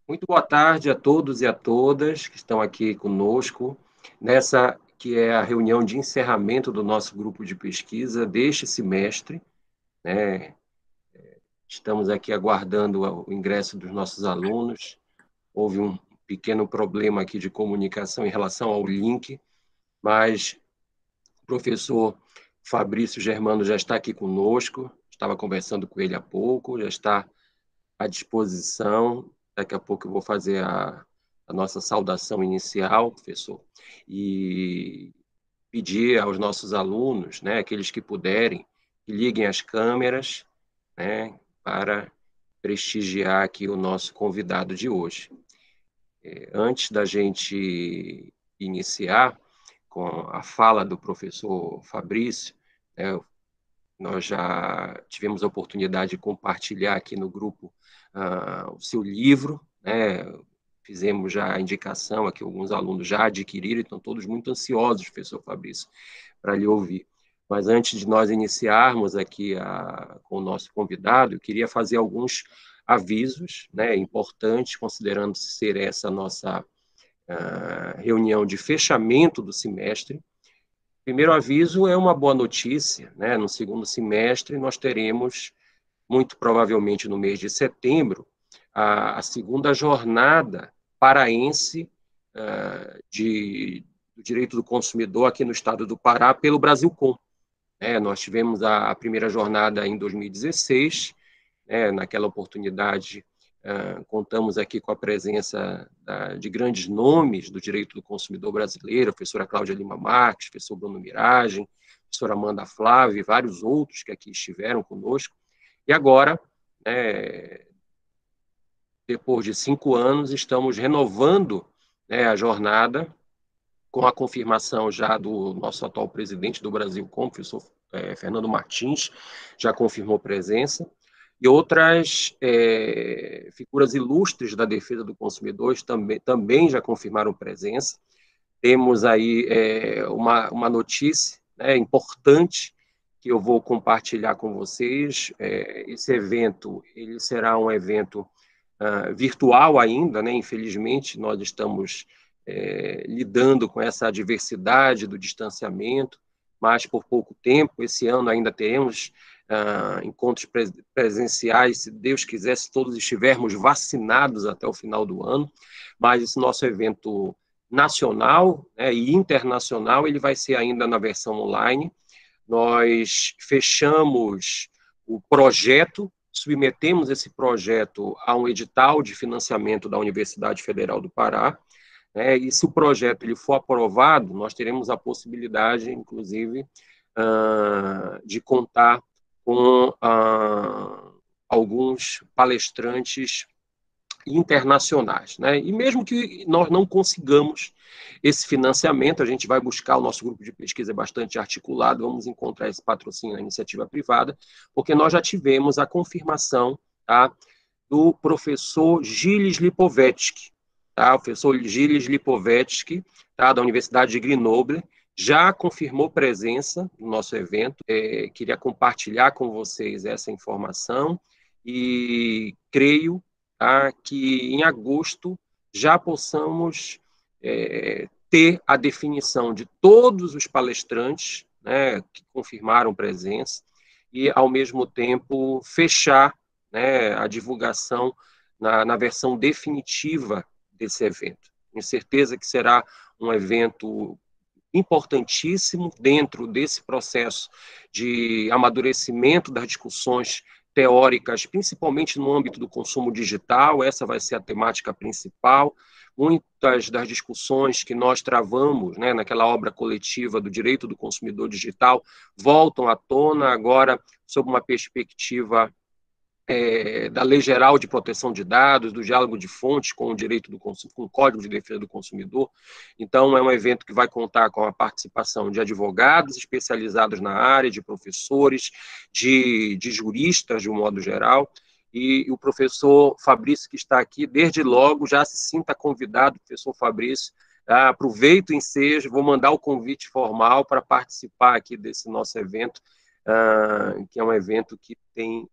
Muito boa tarde a todos e a todas que estão aqui conosco, nessa que é a reunião de encerramento do nosso grupo de pesquisa deste semestre, né? Estamos aqui aguardando o ingresso dos nossos alunos. Houve um pequeno problema aqui de comunicação em relação ao link, mas o professor Fabrício Germano já está aqui conosco, estava conversando com ele há pouco, já está à disposição. Daqui a pouco eu vou fazer a nossa saudação inicial, professor, e pedir aos nossos alunos, né, aqueles que puderem, que liguem as câmeras, né, para prestigiar aqui o nosso convidado de hoje. Antes da gente iniciar com a fala do professor Fabrício, né, nós já tivemos a oportunidade de compartilhar aqui no grupo o seu livro, né? Fizemos já a indicação aqui, alguns alunos já adquiriram, estão todos muito ansiosos, professor Fabrício, para lhe ouvir. Mas antes de nós iniciarmos aqui com o nosso convidado, eu queria fazer alguns avisos, né, importantes, considerando ser essa nossa reunião de fechamento do semestre. Primeiro aviso é uma boa notícia, né? No segundo semestre, nós teremos, muito provavelmente no mês de setembro, a segunda jornada paraense do direito do consumidor aqui no estado do Pará pelo Brasilcom. Nós tivemos a primeira jornada em 2016, naquela oportunidade, contamos aqui com a presença de grandes nomes do direito do consumidor brasileiro, a professora Cláudia Lima Marques, professor Bruno Miragem, a professora Amanda Flávia e vários outros que aqui estiveram conosco. E agora, depois de 5 anos, estamos renovando, a jornada com a confirmação já do nosso atual presidente do Brasilcom, professor Fernando Martins, já confirmou presença, e outras figuras ilustres da defesa do consumidor também já confirmaram presença. Temos aí uma notícia, né, importante que eu vou compartilhar com vocês. Esse evento ele será um evento virtual ainda, né? Infelizmente, nós estamos lidando com essa adversidade do distanciamento, mas por pouco tempo. Esse ano ainda teremos encontros presenciais, se Deus quiser, se todos estivermos vacinados até o final do ano, mas esse nosso evento nacional, e internacional, ele vai ser ainda na versão online. Nós fechamos o projeto, submetemos esse projeto a um edital de financiamento da Universidade Federal do Pará, e se o projeto ele for aprovado, nós teremos a possibilidade, inclusive, de contar com alguns palestrantes internacionais, né? E mesmo que nós não consigamos esse financiamento, a gente vai buscar, o nosso grupo de pesquisa é bastante articulado, vamos encontrar esse patrocínio na iniciativa privada, porque nós já tivemos a confirmação, tá, do professor Gilles Lipovetsky, tá? O professor Gilles Lipovetsky, tá, da Universidade de Grenoble, já confirmou presença no nosso evento. Queria compartilhar com vocês essa informação e creio, tá, que em agosto já possamos ter a definição de todos os palestrantes, né, que confirmaram presença e, ao mesmo tempo, fechar, né, a divulgação na versão definitiva desse evento. Tenho certeza que será um evento importantíssimo dentro desse processo de amadurecimento das discussões teóricas, principalmente no âmbito do consumo digital. Essa vai ser a temática principal. Muitas das discussões que nós travamos, né, naquela obra coletiva do direito do consumidor digital voltam à tona agora sob uma perspectiva da Lei Geral de Proteção de Dados, do diálogo de fontes com o direito do com o Código de Defesa do Consumidor. Então, é um evento que vai contar com a participação de advogados especializados na área, de professores, de juristas, de um modo geral, e o professor Fabrício, que está aqui, desde logo, já se sinta convidado, professor Fabrício, aproveito o ensejo, vou mandar o convite formal para participar aqui desse nosso evento, que é um evento que tem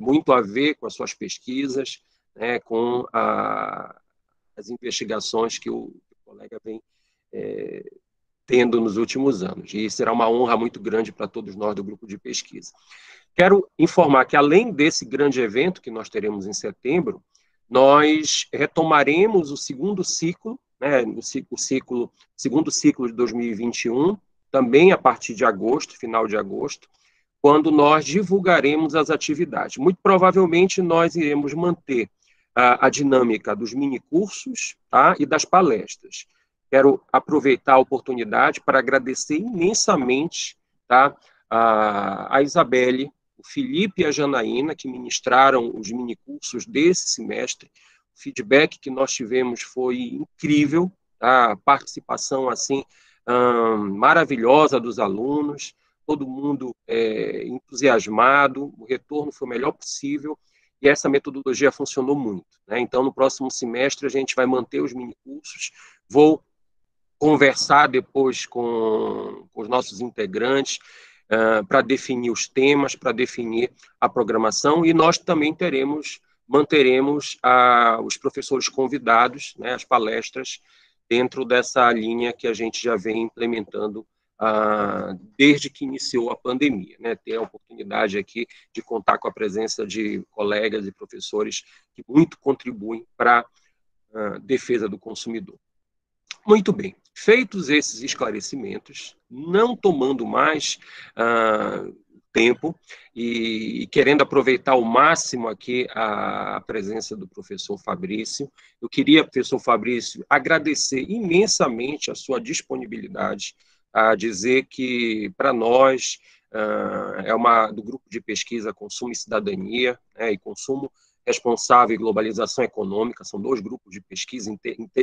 muito a ver com as suas pesquisas, né, com as investigações que o colega vem tendo nos últimos anos. E será uma honra muito grande para todos nós do grupo de pesquisa. Quero informar que, além desse grande evento que nós teremos em setembro, nós retomaremos o segundo ciclo, né, segundo ciclo de 2021, também a partir de agosto, final de agosto, quando nós divulgaremos as atividades. Muito provavelmente nós iremos manter a dinâmica dos minicursos, tá, e das palestras. Quero aproveitar a oportunidade para agradecer imensamente, tá, a Isabelle, o Felipe e a Janaína, que ministraram os minicursos desse semestre. O feedback que nós tivemos foi incrível, tá? A participação assim, maravilhosa dos alunos, todo mundo entusiasmado, o retorno foi o melhor possível, e essa metodologia funcionou muito, né? Então, no próximo semestre, a gente vai manter os minicursos, vou conversar depois com os nossos integrantes, para definir os temas, para definir a programação, e nós também manteremos os professores convidados, né, as palestras, dentro dessa linha que a gente já vem implementando desde que iniciou a pandemia, né, ter a oportunidade aqui de contar com a presença de colegas e professores que muito contribuem para a defesa do consumidor. Muito bem, feitos esses esclarecimentos, não tomando mais tempo e querendo aproveitar ao máximo aqui a presença do professor Fabrício, eu queria, professor Fabrício, agradecer imensamente a sua disponibilidade, a dizer que, para nós, do grupo de pesquisa Consumo e Cidadania, né, e Consumo Responsável e Globalização Econômica, são dois grupos de pesquisa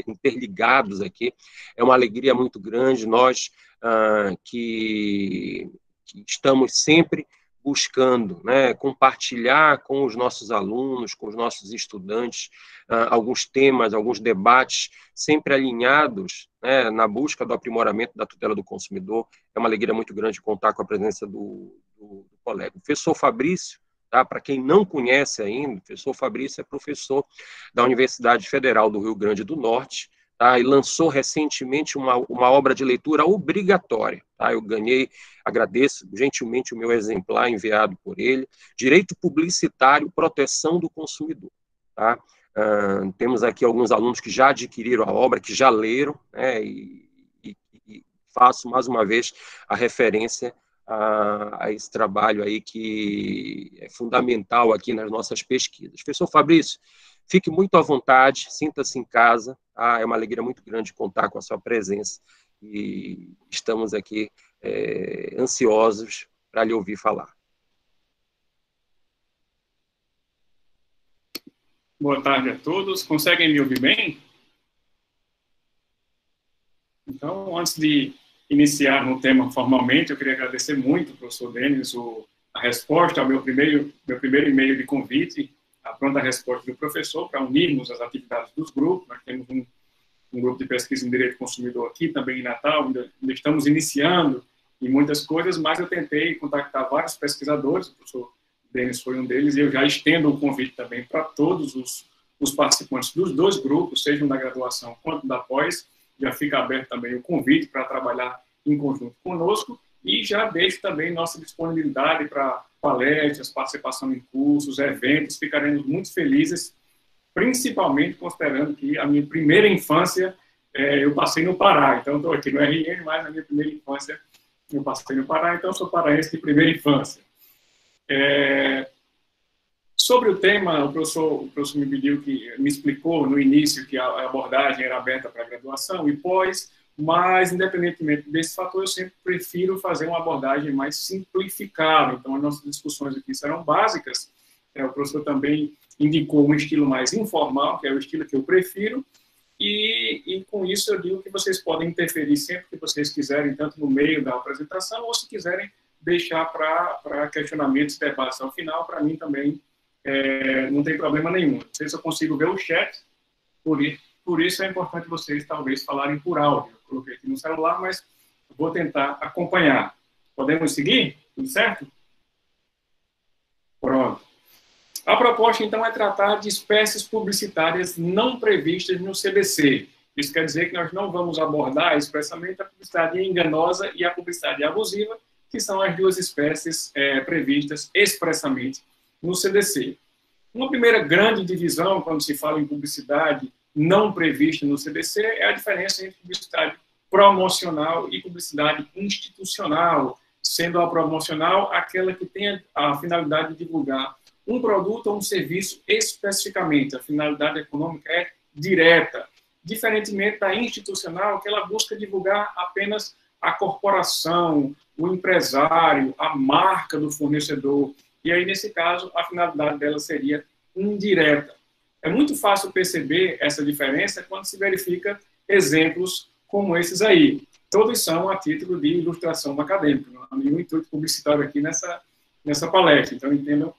interligados aqui. É uma alegria muito grande, nós que estamos sempre buscando, né, compartilhar com os nossos alunos, com os nossos estudantes, alguns temas, alguns debates, sempre alinhados, né, na busca do aprimoramento da tutela do consumidor. É uma alegria muito grande contar com a presença do colega. O professor Fabrício, tá? Para quem não conhece ainda, o professor Fabrício é professor da Universidade Federal do Rio Grande do Norte, tá? E lançou recentemente uma obra de leitura obrigatória. Tá? Eu agradeço gentilmente o meu exemplar enviado por ele, Direito Publicitário, Proteção do Consumidor. Tá? Temos aqui alguns alunos que já adquiriram a obra, que já leram, né? E faço mais uma vez a referência a esse trabalho aí que é fundamental aqui nas nossas pesquisas. Professor Fabrício, fique muito à vontade, sinta-se em casa, tá? É uma alegria muito grande contar com a sua presença e estamos aqui ansiosos para lhe ouvir falar. Boa tarde a todos. Conseguem me ouvir bem? Então, antes de iniciar no tema formalmente, eu queria agradecer muito ao professor Denis a resposta ao meu primeiro e-mail de convite, a pronta resposta do professor para unirmos as atividades dos grupos. Nós temos um grupo de pesquisa em Direito do Consumidor aqui, também em Natal, ainda estamos iniciando em muitas coisas, mas eu tentei contactar vários pesquisadores, o professor Denis foi um deles, e eu já estendo o convite também para todos os participantes dos dois grupos, sejam da graduação quanto da pós. Já fica aberto também o convite para trabalhar em conjunto conosco e já deixo também nossa disponibilidade para palestras, participação em cursos, eventos. Ficaremos muito felizes, principalmente considerando que a minha primeira infância eu passei no Pará. Então, estou aqui no RN, mas na minha primeira infância eu passei no Pará, então sou paraense de primeira infância. Sobre o tema, o professor me explicou no início que a abordagem era aberta para graduação e pós, mas, independentemente desse fator, eu sempre prefiro fazer uma abordagem mais simplificada. Então, as nossas discussões aqui serão básicas. O professor também indicou um estilo mais informal, que é o estilo que eu prefiro, e com isso eu digo que vocês podem interferir sempre que vocês quiserem, tanto no meio da apresentação, ou se quiserem deixar para questionamentos, debates ao final, para mim também não tem problema nenhum. Não sei se eu consigo ver o chat, por isso é importante vocês talvez falarem por áudio. Eu coloquei aqui no celular, mas vou tentar acompanhar. Podemos seguir? Tudo certo? Pronto. A proposta, então, é tratar de espécies publicitárias não previstas no CBC. Isso quer dizer que nós não vamos abordar expressamente a publicidade enganosa e a publicidade abusiva, que são as duas espécies previstas expressamente no CDC. Uma primeira grande divisão, quando se fala em publicidade não prevista no CDC, é a diferença entre publicidade promocional e publicidade institucional, sendo a promocional aquela que tem a finalidade de divulgar um produto ou um serviço especificamente. A finalidade econômica é direta, diferentemente da institucional, que ela busca divulgar apenas a corporação, o empresário, a marca do fornecedor. E aí, nesse caso, a finalidade dela seria indireta. É muito fácil perceber essa diferença quando se verifica exemplos como esses aí. Todos são a título de ilustração acadêmica, não há nenhum intuito publicitário aqui nessa palestra, então entendam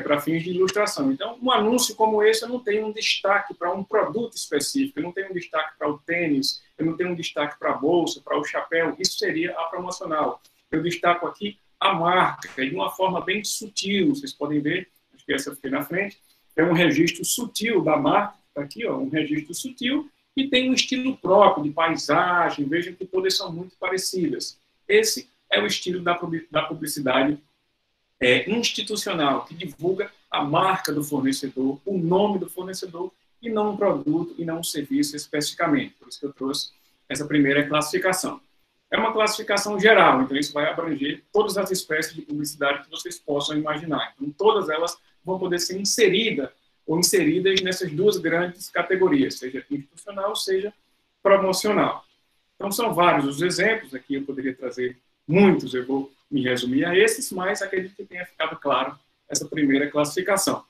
para fins de ilustração. Então, um anúncio como esse, eu não tenho um destaque para um produto específico, eu não tenho um destaque para o tênis, eu não tenho um destaque para a bolsa, para o chapéu, isso seria a promocional. Eu destaco aqui a marca, de uma forma bem sutil, vocês podem ver, acho que essa aqui na frente, é um registro sutil da marca, está aqui, ó, um registro sutil, e tem um estilo próprio de paisagem, vejam que todas são muito parecidas. Esse é o estilo da publicidade institucional, que divulga a marca do fornecedor, o nome do fornecedor, e não um produto e não um serviço especificamente. Por isso que eu trouxe essa primeira classificação. É uma classificação geral, então isso vai abranger todas as espécies de publicidade que vocês possam imaginar. Então, todas elas vão poder ser inseridas nessas duas grandes categorias, seja institucional, seja promocional. Então, são vários os exemplos, aqui eu poderia trazer muitos, eu vou me resumir a esses, mas acredito que tenha ficado claro essa primeira classificação.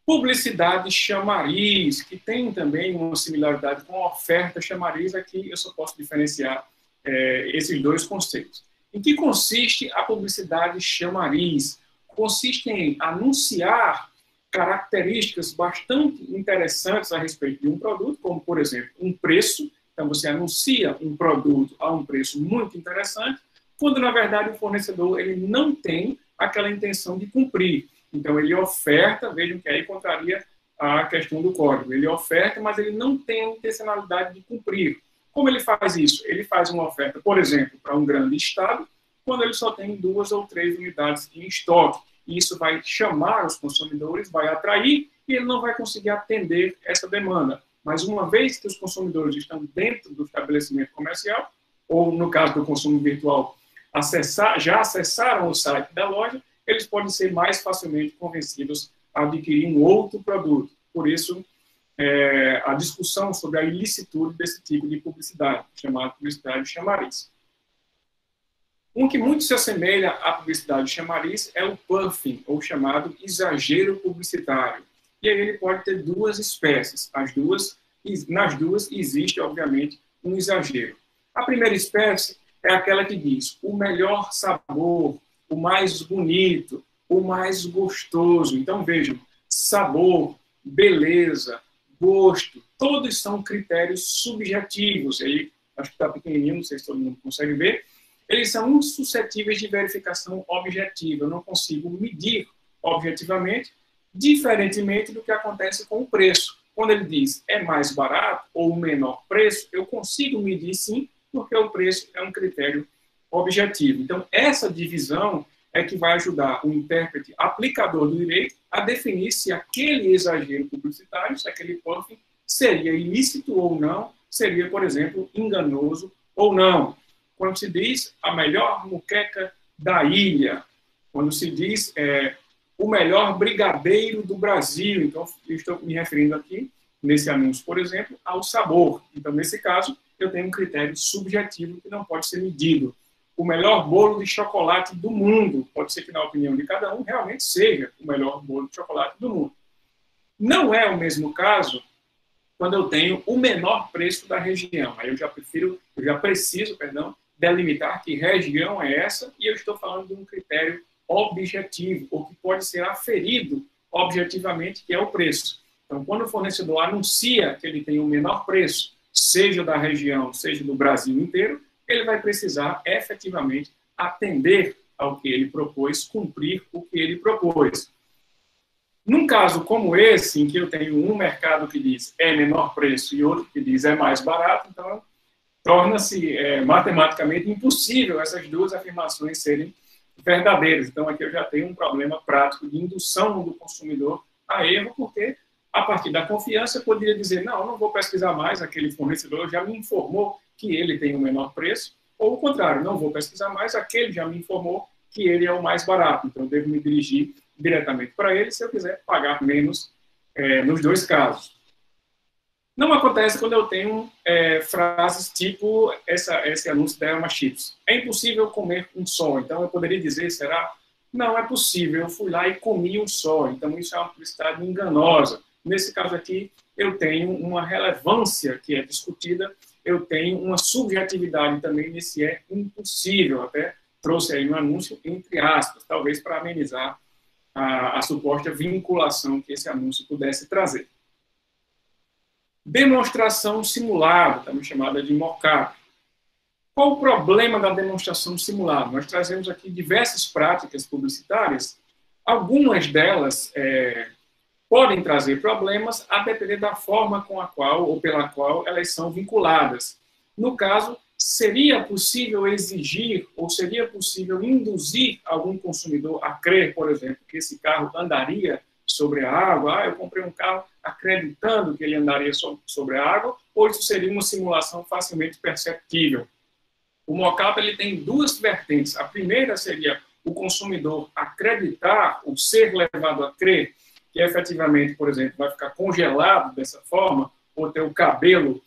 Publicidade chamariz, que tem também uma similaridade com a oferta chamariz, aqui eu só posso diferenciar esses dois conceitos. Em que consiste a publicidade chamariz? Consiste em anunciar características bastante interessantes a respeito de um produto, como, por exemplo, um preço. Então, você anuncia um produto a um preço muito interessante, quando, na verdade, o fornecedor ele não tem aquela intenção de cumprir. Então, ele oferta, vejam que aí contraria a questão do código. Ele oferta, mas ele não tem a intencionalidade de cumprir. Como ele faz isso? Ele faz uma oferta, por exemplo, para um grande estado, quando ele só tem 2 ou 3 unidades em estoque. E isso vai chamar os consumidores, vai atrair, e ele não vai conseguir atender essa demanda. Mas uma vez que os consumidores estão dentro do estabelecimento comercial, ou no caso do consumo virtual, já acessaram o site da loja, eles podem ser mais facilmente convencidos a adquirir um outro produto. Por isso, a discussão sobre a ilicitude desse tipo de publicidade, chamada publicidade chamariz. Um que muito se assemelha à publicidade chamariz é o puffing, ou chamado exagero publicitário. E aí ele pode ter duas espécies. Nas duas existe, obviamente, um exagero. A primeira espécie é aquela que diz o melhor sabor, o mais bonito, o mais gostoso. Então, vejam, sabor, beleza, gosto, todos são critérios subjetivos. Aí, acho que está pequenininho, não sei se todo mundo consegue ver. Eles são insuscetíveis de verificação objetiva. Eu não consigo medir objetivamente, diferentemente do que acontece com o preço. Quando ele diz é mais barato ou menor preço, eu consigo medir sim, porque o preço é um critério objetivo. Então, essa divisão é que vai ajudar o intérprete aplicador do direito a definir se aquele exagero publicitário, se aquele puffing seria ilícito ou não, seria, por exemplo, enganoso ou não. Quando se diz a melhor moqueca da ilha, quando se diz o melhor brigadeiro do Brasil, então estou me referindo aqui, nesse anúncio, por exemplo, ao sabor. Então, nesse caso, eu tenho um critério subjetivo que não pode ser medido. O melhor bolo de chocolate do mundo, pode ser que na opinião de cada um realmente seja o melhor bolo de chocolate do mundo. Não é o mesmo caso quando eu tenho o menor preço da região. Aí eu já preciso, delimitar que região é essa, e eu estou falando de um critério objetivo, ou que pode ser aferido objetivamente, que é o preço. Então, quando o fornecedor anuncia que ele tem o menor preço, seja da região, seja do Brasil inteiro, ele vai precisar efetivamente atender ao que ele propôs, cumprir o que ele propôs. Num caso como esse, em que eu tenho um mercado que diz é menor preço e outro que diz é mais barato, então torna-se matematicamente impossível essas duas afirmações serem verdadeiras. Então, aqui eu já tenho um problema prático de indução do consumidor a erro, porque a partir da confiança eu poderia dizer, não vou pesquisar mais, aquele fornecedor já me informou que ele tem o menor preço, ou o contrário, não vou pesquisar mais, aquele já me informou que ele é o mais barato, então eu devo me dirigir diretamente para ele se eu quiser pagar menos nos dois casos. Não acontece quando eu tenho frases tipo esse anúncio da Elma Chips. É impossível comer um só. Então, eu poderia dizer, será? Não, é possível. Eu fui lá e comi um só. Então, isso é uma publicidade enganosa. Nesse caso aqui, eu tenho uma relevância que é discutida. Eu tenho uma subjetividade também nesse é impossível. Até trouxe aí um anúncio entre aspas, talvez para amenizar a suposta vinculação que esse anúncio pudesse trazer. Demonstração simulada, também chamada de mock-up. Qual o problema da demonstração simulada? Nós trazemos aqui diversas práticas publicitárias. Algumas delas podem trazer problemas a depender da forma com a qual ou pela qual elas são vinculadas. No caso, seria possível exigir ou seria possível induzir algum consumidor a crer, por exemplo, que esse carro andaria sobre a água? Eu comprei um carro acreditando que ele andaria sobre a água, ou isso seria uma simulação facilmente perceptível? O mock-up ele tem duas vertentes. A primeira seria o consumidor acreditar ou ser levado a crer que efetivamente, por exemplo, vai ficar congelado dessa forma, ou ter o cabelo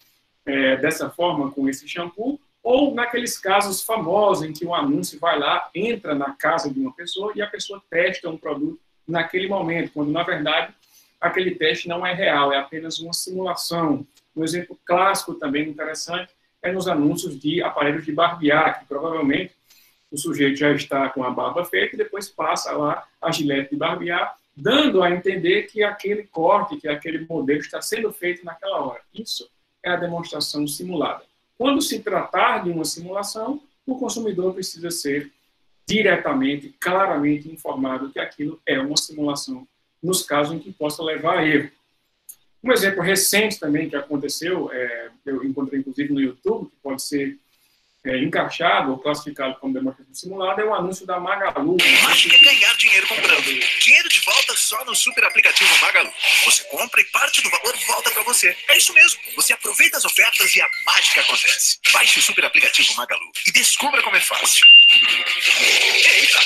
dessa forma com esse shampoo, ou naqueles casos famosos em que o anúncio vai lá, entra na casa de uma pessoa e a pessoa testa um produto naquele momento, quando, na verdade, aquele teste não é real, é apenas uma simulação. Um exemplo clássico também interessante é nos anúncios de aparelhos de barbear, que provavelmente o sujeito já está com a barba feita e depois passa lá a gilete de barbear, dando a entender que aquele corte, que aquele modelo está sendo feito naquela hora. Isso é a demonstração simulada. Quando se tratar de uma simulação, o consumidor precisa ser diretamente, claramente informado que aquilo é uma simulação, nos casos em que possa levar a erro. Um exemplo recente também que aconteceu, eu encontrei inclusive no YouTube, que pode ser encaixado ou classificado como demonstração simulada, é o anúncio da Magalu. Mágica é ganhar dinheiro comprando. Dinheiro de volta só no super aplicativo Magalu. Você compra e parte do valor volta para você. É isso mesmo. Você aproveita as ofertas e a mágica acontece. Baixe o super aplicativo Magalu e descubra como é fácil. Eita!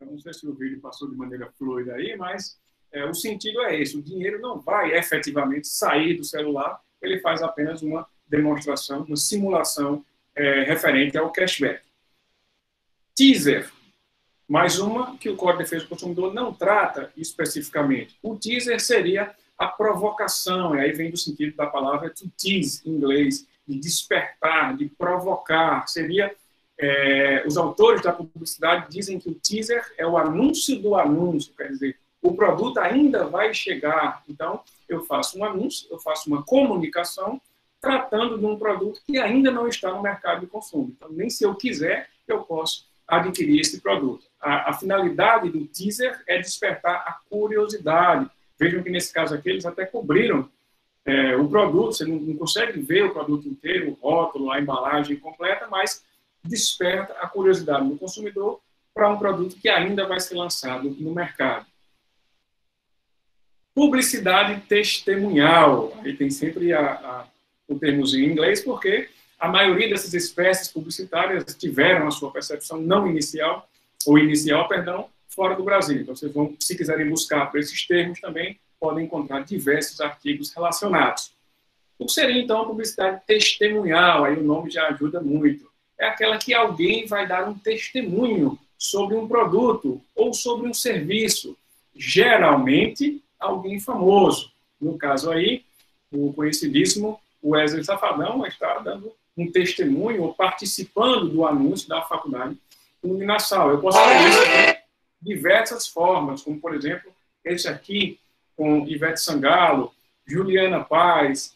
Eu não sei se o vídeo passou de maneira fluida aí, mas o sentido é esse. O dinheiro não vai efetivamente sair do celular, ele faz apenas uma demonstração, uma simulação referente ao cashback. Teaser, mais uma que o Código de Defesa do Consumidor não trata especificamente. O teaser seria a provocação, e aí vem do sentido da palavra to tease, em inglês, de despertar, de provocar. Seria, os autores da publicidade dizem que o teaser é o anúncio do anúncio, quer dizer, o produto ainda vai chegar. Então, eu faço um anúncio, eu faço uma comunicação, tratando de um produto que ainda não está no mercado de consumo. Então, nem se eu quiser, eu posso adquirir esse produto. A finalidade do teaser é despertar a curiosidade. Vejam que, nesse caso aqui, eles até cobriram o produto, você não consegue ver o produto inteiro, o rótulo, a embalagem completa, mas desperta a curiosidade do consumidor para um produto que ainda vai ser lançado no mercado. Publicidade testemunhal. Aí tem sempre o termozinho em inglês, porque a maioria dessas espécies publicitárias tiveram a sua percepção não inicial, ou inicial, perdão, fora do Brasil. Então, vocês vão, se quiserem buscar por esses termos também, podem encontrar diversos artigos relacionados. O que seria, então, a publicidade testemunhal? Aí o nome já ajuda muito. É aquela que alguém vai dar um testemunho sobre um produto ou sobre um serviço. Geralmente, alguém famoso. No caso aí, o conhecidíssimo Wesley Safadão está dando um testemunho ou participando do anúncio da faculdade Luminassal. Eu posso fazer isso de diversas formas, como, por exemplo, esse aqui com Ivete Sangalo, Juliana Paz,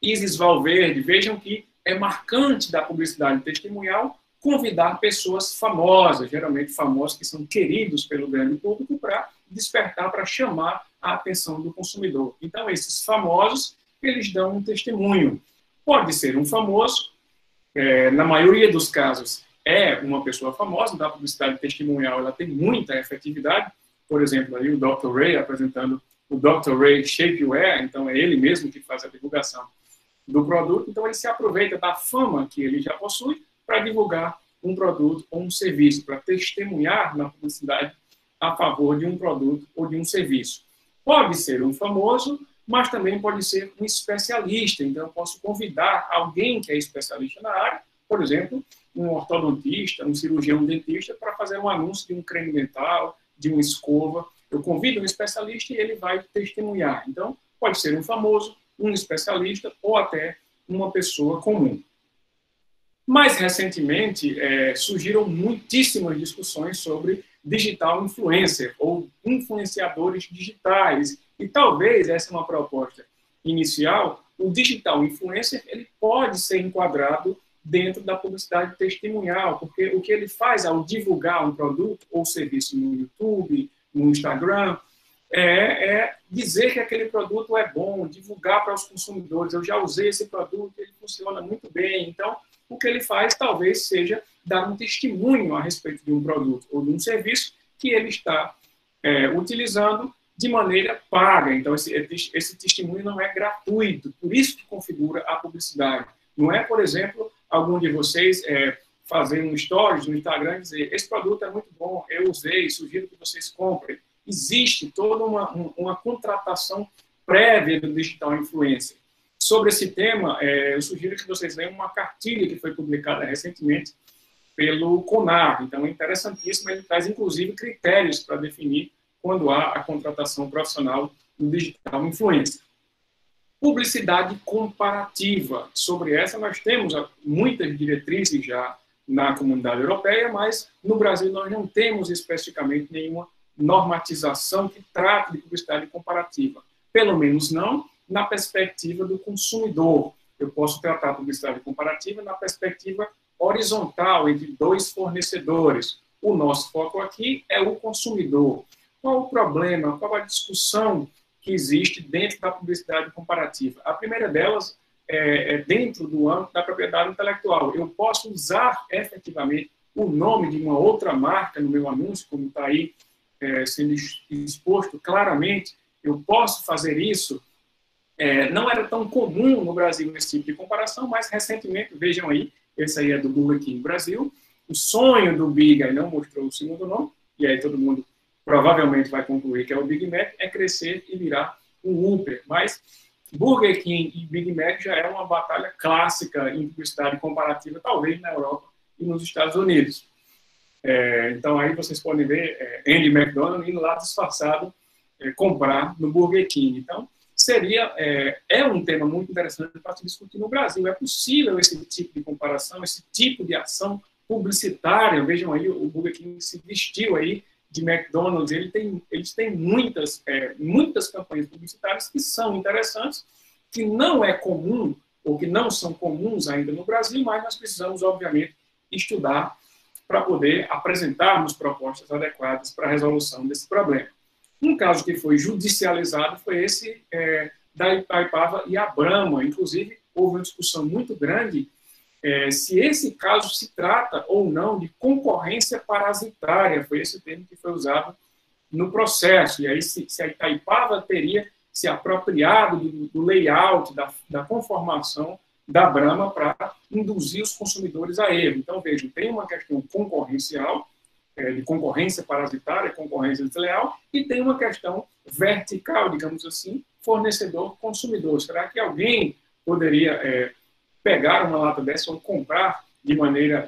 Isis Valverde. Vejam que é marcante da publicidade testemunhal convidar pessoas famosas, geralmente famosos que são queridos pelo grande público, para despertar, para chamar a atenção do consumidor. Então, esses famosos, eles dão um testemunho. Pode ser um famoso, na maioria dos casos é uma pessoa famosa, então a publicidade testemunhal ela tem muita efetividade. Por exemplo, aí o Dr. Ray apresentando o Dr. Ray Shapewear, então é ele mesmo que faz a divulgação do produto, então ele se aproveita da fama que ele já possui para divulgar um produto ou um serviço, para testemunhar na publicidade a favor de um produto ou de um serviço. Pode ser um famoso, mas também pode ser um especialista, então eu posso convidar alguém que é especialista na área, por exemplo, um ortodontista, um cirurgião dentista, para fazer um anúncio de um creme dental, de uma escova. Eu convido um especialista e ele vai testemunhar. Então, pode ser um famoso, um especialista ou até uma pessoa comum. Mais recentemente, surgiram muitíssimas discussões sobre digital influencer ou influenciadores digitais. E talvez essa é uma proposta inicial. O digital influencer ele pode ser enquadrado dentro da publicidade testemunhal, porque o que ele faz ao divulgar um produto ou serviço no YouTube, no Instagram, é dizer que aquele produto é bom, divulgar para os consumidores. Eu já usei esse produto, ele funciona muito bem. Então, o que ele faz talvez seja dar um testemunho a respeito de um produto ou de um serviço que ele está utilizando de maneira paga. Então, esse testemunho não é gratuito, por isso que configura a publicidade. Não é, por exemplo, algum de vocês fazer um stories no Instagram e dizer esse produto é muito bom, eu usei, sugiro que vocês comprem. Existe toda uma contratação prévia do digital influencer. Sobre esse tema, eu sugiro que vocês leiam uma cartilha que foi publicada recentemente pelo CONAR. Então, é interessantíssimo, ele traz, inclusive, critérios para definir quando há a contratação profissional do digital influencer. Publicidade comparativa. Sobre essa, nós temos muitas diretrizes já na comunidade europeia, mas no Brasil nós não temos especificamente nenhuma normatização que trate de publicidade comparativa. Pelo menos não na perspectiva do consumidor. Eu posso tratar a publicidade comparativa na perspectiva horizontal, entre dois fornecedores. O nosso foco aqui é o consumidor. Qual o problema, qual a discussão que existe dentro da publicidade comparativa? A primeira delas é dentro do âmbito da propriedade intelectual. Eu posso usar efetivamente o nome de uma outra marca no meu anúncio, como está aí sendo exposto claramente. Eu posso fazer isso. Não era tão comum no Brasil esse tipo de comparação, mas recentemente, vejam aí, esse aí é do Burger King Brasil. O sonho do Big, aí não mostrou o segundo nome, e aí todo mundo provavelmente vai concluir que é o Big Mac, é crescer e virar um Uber. Mas Burger King e Big Mac já é uma batalha clássica em publicidade comparativa, talvez na Europa e nos Estados Unidos. Então aí vocês podem ver Andy McDonald indo lá disfarçado comprar no Burger King. Então, é um tema muito interessante para se discutir no Brasil. É possível esse tipo de comparação, esse tipo de ação publicitária. Vejam aí, o Burger King se vestiu aí de McDonald's. Eles têm muitas campanhas publicitárias que são interessantes, que não é comum, ou que não são comuns ainda no Brasil, mas nós precisamos, obviamente, estudar para poder apresentarmos propostas adequadas para a resolução desse problema. Um caso que foi judicializado foi esse da Itaipava e a Brahma. Inclusive, houve uma discussão muito grande se esse caso se trata ou não de concorrência parasitária. Foi esse termo que foi usado no processo. E aí, se a Itaipava teria se apropriado do layout, da conformação da Brahma para induzir os consumidores a erro. Então, vejam, tem uma questão concorrencial, de concorrência parasitária, concorrência desleal, e tem uma questão vertical, digamos assim, fornecedor-consumidor. Será que alguém poderia pegar uma lata dessa ou comprar de maneira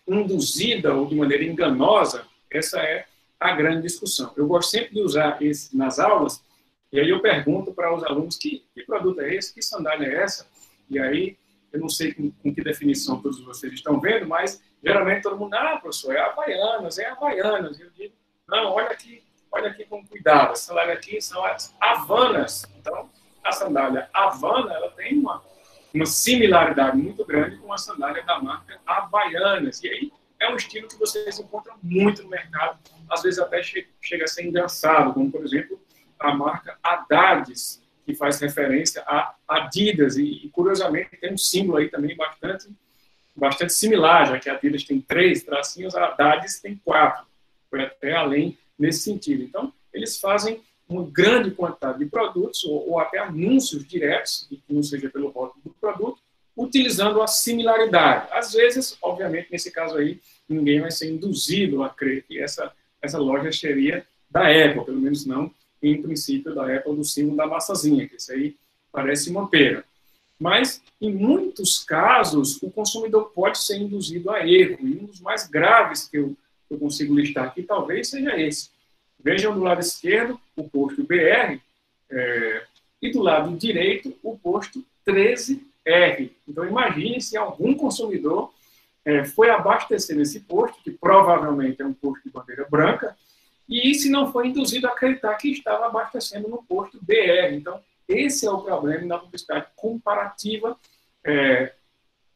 induzida ou de maneira enganosa? Essa é a grande discussão. Eu gosto sempre de usar isso nas aulas, e aí eu pergunto para os alunos que produto é esse, que sandália é essa, e aí eu não sei com que definição todos vocês estão vendo, mas geralmente todo mundo, professor, é Havaianas. E eu digo, não, olha aqui com cuidado. Essa sandália aqui são as Havanas. Então, a sandália Havana, ela tem uma similaridade muito grande com a sandália da marca Havaianas. E aí é um estilo que vocês encontram muito no mercado, às vezes até chega a ser engraçado, como, por exemplo, a marca Haddad, que faz referência a Adidas. E curiosamente, tem um símbolo aí também bastante similar, já que a Adidas tem 3 tracinhos, a Haddad tem 4. Foi até além nesse sentido. Então, eles fazem uma grande quantidade de produtos, ou até anúncios diretos, que não seja pelo rótulo do produto, utilizando a similaridade. Às vezes, obviamente, nesse caso aí, ninguém vai ser induzido a crer que essa loja seria da Apple, pelo menos não, em princípio, da Apple, do símbolo da maçãzinha, que isso aí parece uma pera. Mas, em muitos casos, o consumidor pode ser induzido a erro, e um dos mais graves que eu consigo listar aqui, talvez seja esse. Vejam do lado esquerdo o posto BR e do lado direito o posto 13R. Então, imagine se algum consumidor foi abastecer nesse posto, que provavelmente é um posto de bandeira branca, e se não foi induzido a acreditar que estava abastecendo no posto BR. Então, esse é o problema na publicidade comparativa,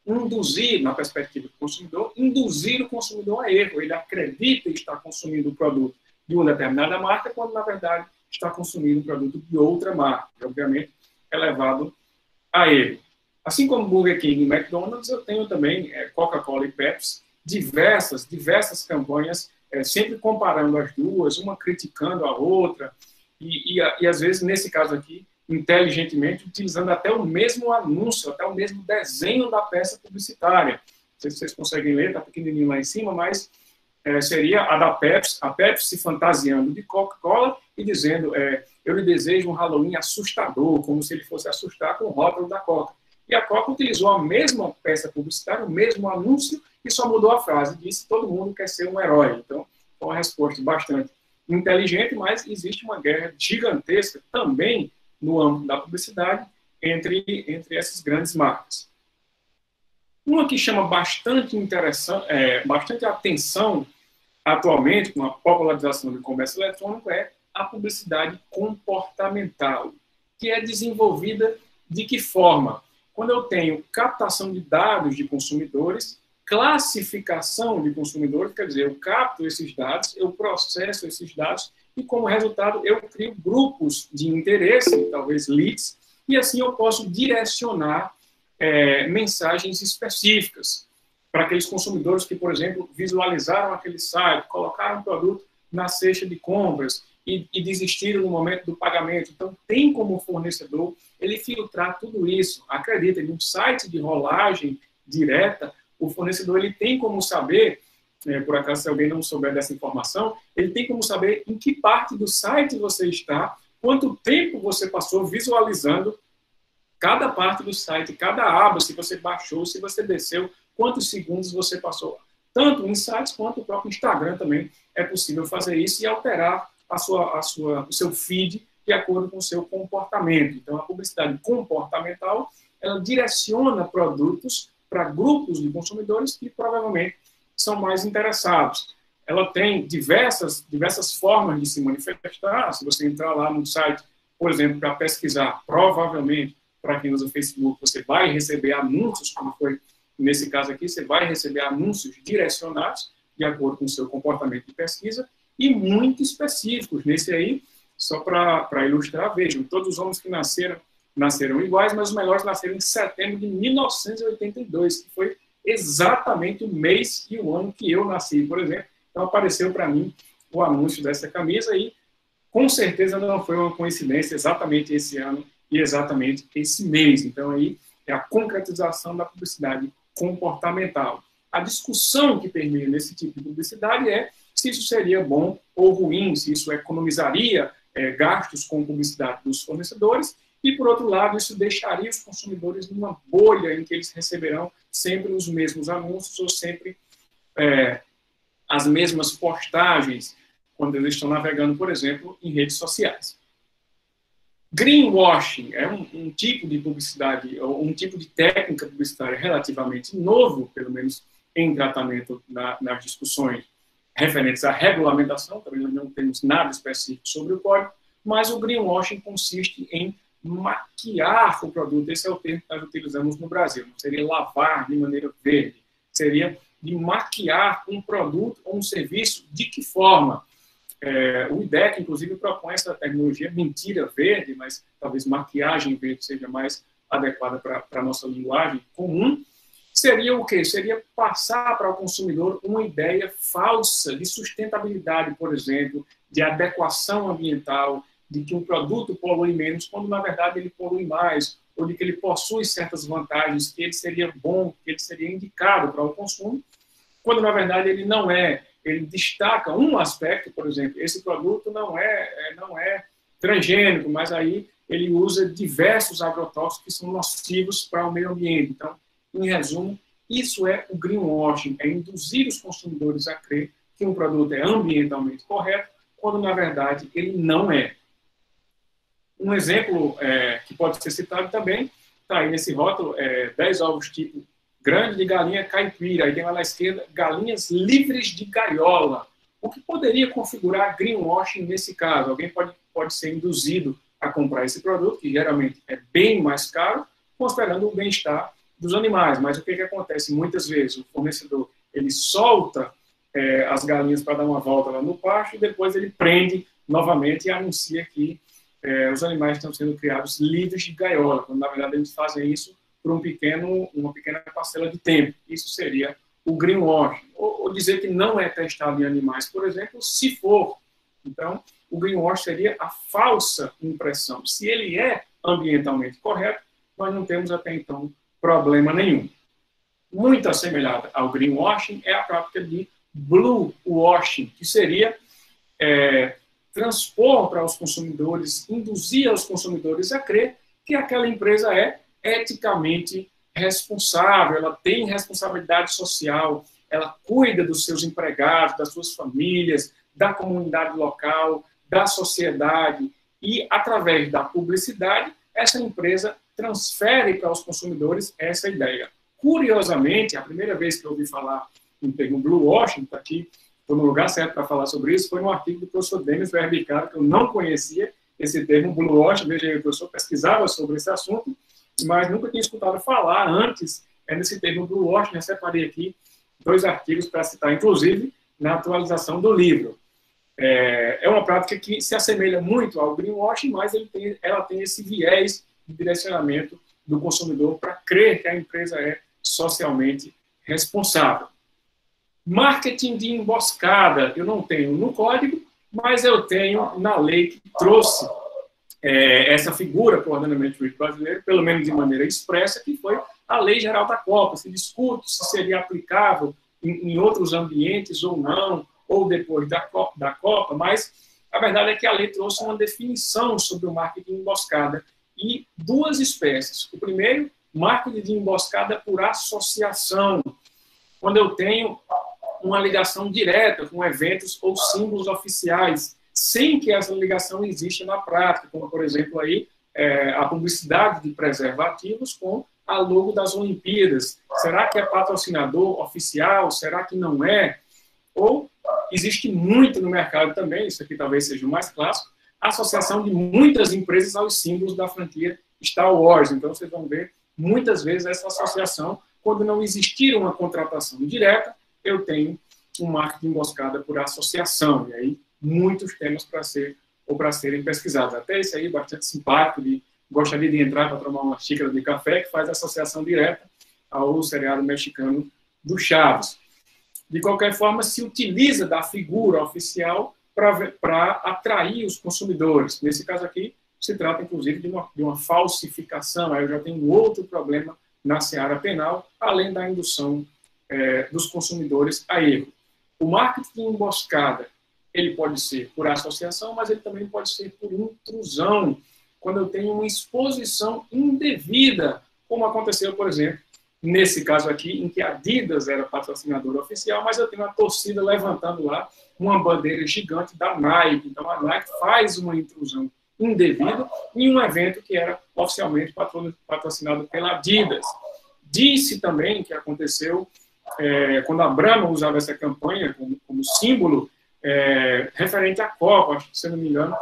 induzir, na perspectiva do consumidor, induzir o consumidor a erro. Ele acredita estar consumindo o produto de uma determinada marca, quando, na verdade, está consumindo um produto de outra marca. E, obviamente, é levado a erro. Assim como Burger King e McDonald's, eu tenho também Coca-Cola e Pepsi, diversas campanhas, sempre comparando as duas, uma criticando a outra, e às vezes, nesse caso aqui, inteligentemente, utilizando até o mesmo anúncio, até o mesmo desenho da peça publicitária. Não sei se vocês conseguem ler, está pequenininho lá em cima, mas seria a da Pepsi, a Pepsi se fantasiando de Coca-Cola e dizendo, eu lhe desejo um Halloween assustador, como se ele fosse assustar com o rótulo da Coca. E a Coca utilizou a mesma peça publicitária, o mesmo anúncio, e só mudou a frase, disse todo mundo quer ser um herói. Então, foi uma resposta bastante inteligente, mas existe uma guerra gigantesca também no âmbito da publicidade entre essas grandes marcas. Uma que chama bastante atenção atualmente, com a popularização do comércio eletrônico, é a publicidade comportamental, que é desenvolvida de que forma? Quando eu tenho captação de dados de consumidores, classificação de consumidores, quer dizer, eu capto esses dados, eu processo esses dados e, como resultado, eu crio grupos de interesse, talvez leads, e assim eu posso direcionar mensagens específicas para aqueles consumidores que, por exemplo, visualizaram aquele site, colocaram o produto na cesta de compras e desistiram no momento do pagamento. Então, tem como fornecedor ele filtrar tudo isso. Acredita, em um site de rolagem direta, o fornecedor ele tem como saber, por acaso, se alguém não souber dessa informação, ele tem como saber em que parte do site você está, quanto tempo você passou visualizando cada parte do site, cada aba, se você baixou, se você desceu, quantos segundos você passou. Tanto em sites quanto o próprio Instagram também é possível fazer isso e alterar o seu feed de acordo com o seu comportamento. Então, a publicidade comportamental, ela direciona produtos para grupos de consumidores que provavelmente são mais interessados. Ela tem diversas formas de se manifestar. Se você entrar lá no site, por exemplo, para pesquisar, provavelmente, para quem usa o Facebook, você vai receber anúncios, como foi nesse caso aqui, você vai receber anúncios direcionados de acordo com o seu comportamento de pesquisa e muito específicos. Nesse aí, só para ilustrar, vejam, todos os homens que nasceram iguais, mas os melhores nasceram em setembro de 1982, que foi exatamente o mês e o ano que eu nasci, por exemplo. Então, apareceu para mim o anúncio dessa camisa e, com certeza, não foi uma coincidência exatamente esse ano e exatamente esse mês. Então, aí é a concretização da publicidade comportamental. A discussão que permeia nesse tipo de publicidade é se isso seria bom ou ruim, se isso economizaria gastos com publicidade dos fornecedores e, por outro lado, isso deixaria os consumidores numa bolha em que eles receberão sempre os mesmos anúncios ou sempre as mesmas postagens quando eles estão navegando, por exemplo, em redes sociais. Greenwashing é um tipo de publicidade, ou um tipo de técnica publicitária relativamente novo, pelo menos em tratamento nas discussões referentes à regulamentação. Também nós não temos nada específico sobre o código, mas o greenwashing consiste em maquiar o produto. Esse é o termo que nós utilizamos no Brasil. Não seria lavar de maneira verde, seria de maquiar um produto ou um serviço. De que forma? O IDEC, inclusive, propõe essa tecnologia mentira verde, mas talvez maquiagem verde seja mais adequada para a nossa linguagem comum. Seria o quê? Seria passar para o consumidor uma ideia falsa de sustentabilidade, por exemplo, de adequação ambiental, de que um produto polui menos, quando, na verdade, ele polui mais, ou de que ele possui certas vantagens, que ele seria bom, que ele seria indicado para o consumo, quando, na verdade, ele não é. Ele destaca um aspecto, por exemplo, esse produto não é transgênico, mas aí ele usa diversos agrotóxicos que são nocivos para o meio ambiente. Então, em resumo, isso é o greenwashing, é induzir os consumidores a crer que um produto é ambientalmente correto, quando, na verdade, ele não é. Um exemplo que pode ser citado também, está aí nesse rótulo, 10 ovos tipo grande de galinha caipira, aí tem lá na esquerda, galinhas livres de gaiola. O que poderia configurar greenwashing nesse caso? Alguém pode ser induzido a comprar esse produto, que geralmente é bem mais caro, considerando o bem-estar dos animais. Mas o que acontece? Muitas vezes o fornecedor ele solta as galinhas para dar uma volta lá no pasto e depois ele prende novamente e anuncia que os animais estão sendo criados livres de gaiola, quando na verdade eles fazem isso por uma pequena parcela de tempo. Isso seria o greenwashing. Ou dizer que não é testado em animais, por exemplo, se for. Então, o greenwashing seria a falsa impressão. Se ele é ambientalmente correto, nós não temos até então problema nenhum. Muito assemelhada ao greenwashing é a prática de blue washing, que seria transpor para os consumidores, induzir os consumidores a crer que aquela empresa é eticamente responsável, ela tem responsabilidade social, ela cuida dos seus empregados, das suas famílias, da comunidade local, da sociedade, e através da publicidade, essa empresa transfere para os consumidores essa ideia. Curiosamente, a primeira vez que eu ouvi falar no termo blue washing, está aqui, estou no lugar certo para falar sobre isso, foi no artigo do professor Denis Verbicaro, que eu não conhecia esse termo blue washing, veja aí, o professor pesquisava sobre esse assunto, mas nunca tinha escutado falar antes nesse termo blue washing. Eu separei aqui 2 artigos para citar, inclusive, na atualização do livro. É uma prática que se assemelha muito ao greenwashing, mas ela tem esse viés de direcionamento do consumidor para crer que a empresa é socialmente responsável. Marketing de emboscada, eu não tenho no código, mas eu tenho na lei que trouxe essa figura para o ordenamento jurídico brasileiro, pelo menos de maneira expressa, que foi a Lei Geral da Copa. Se discute se seria aplicável em outros ambientes ou não, ou depois da Copa, mas a verdade é que a lei trouxe uma definição sobre o marketing de emboscada e 2 espécies. O primeiro, marketing de emboscada por associação, quando eu tenho uma ligação direta com eventos ou símbolos oficiais, sem que essa ligação exista na prática, como, por exemplo, aí, a publicidade de preservativos com a logo das Olimpíadas. Será que é patrocinador oficial? Será que não é? Ou existe muito no mercado também, isso aqui talvez seja o mais clássico, a associação de muitas empresas aos símbolos da franquia Star Wars. Então, vocês vão ver muitas vezes essa associação, quando não existir uma contratação direta, eu tenho um marketing emboscada por associação. E aí, muitos temas para serem pesquisados. Até esse aí, bastante simpático, gostaria de entrar para tomar uma xícara de café, que faz associação direta ao seriado mexicano do Chaves. De qualquer forma, se utiliza da figura oficial para atrair os consumidores. Nesse caso aqui, se trata, inclusive, de uma falsificação. Aí eu já tenho outro problema na seara penal, além da indução dos consumidores a erro. O marketing de emboscada, ele pode ser por associação, mas ele também pode ser por intrusão, quando eu tenho uma exposição indevida, como aconteceu, por exemplo, nesse caso aqui, em que a Adidas era patrocinadora oficial, mas eu tenho uma torcida levantando lá uma bandeira gigante da Nike. Então, a Nike faz uma intrusão indevida em um evento que era oficialmente patrocinado pela Adidas. Disse também que aconteceu quando a Brahma usava essa campanha como símbolo referente à Copa, acho que, se não me engano,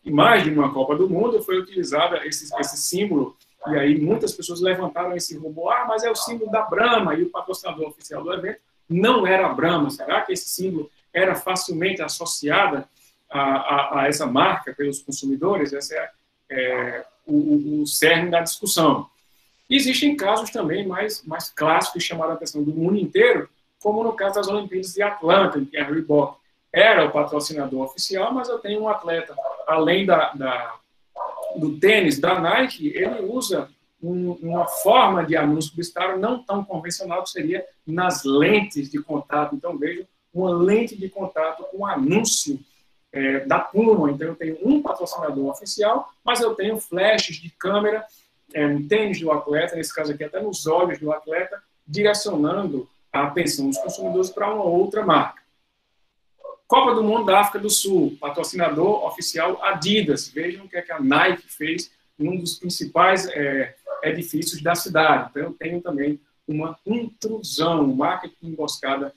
em mais de uma Copa do Mundo foi utilizado esse símbolo, e aí muitas pessoas levantaram esse rumor, mas é o símbolo da Brahma, e o patrocinador oficial do evento não era a Brahma. Será que esse símbolo era facilmente associado a essa marca pelos consumidores? Esse é o cerne da discussão. Existem casos também mais clássicos que chamaram a atenção do mundo inteiro, como no caso das Olimpíadas de Atlanta, em que a Reebok era o patrocinador oficial, mas eu tenho um atleta, além do tênis da Nike, ele usa uma forma de anúncio publicitário não tão convencional, que seria nas lentes de contato. Então, veja, uma lente de contato com anúncio da Puma. Então, eu tenho um patrocinador oficial, mas eu tenho flashes de câmera no tênis do atleta, nesse caso aqui até nos olhos do atleta, direcionando a atenção dos consumidores para uma outra marca. Copa do Mundo da África do Sul, patrocinador oficial Adidas. Vejam o que a Nike fez em um dos principais edifícios da cidade. Então, eu tenho também uma intrusão, marketing emboscada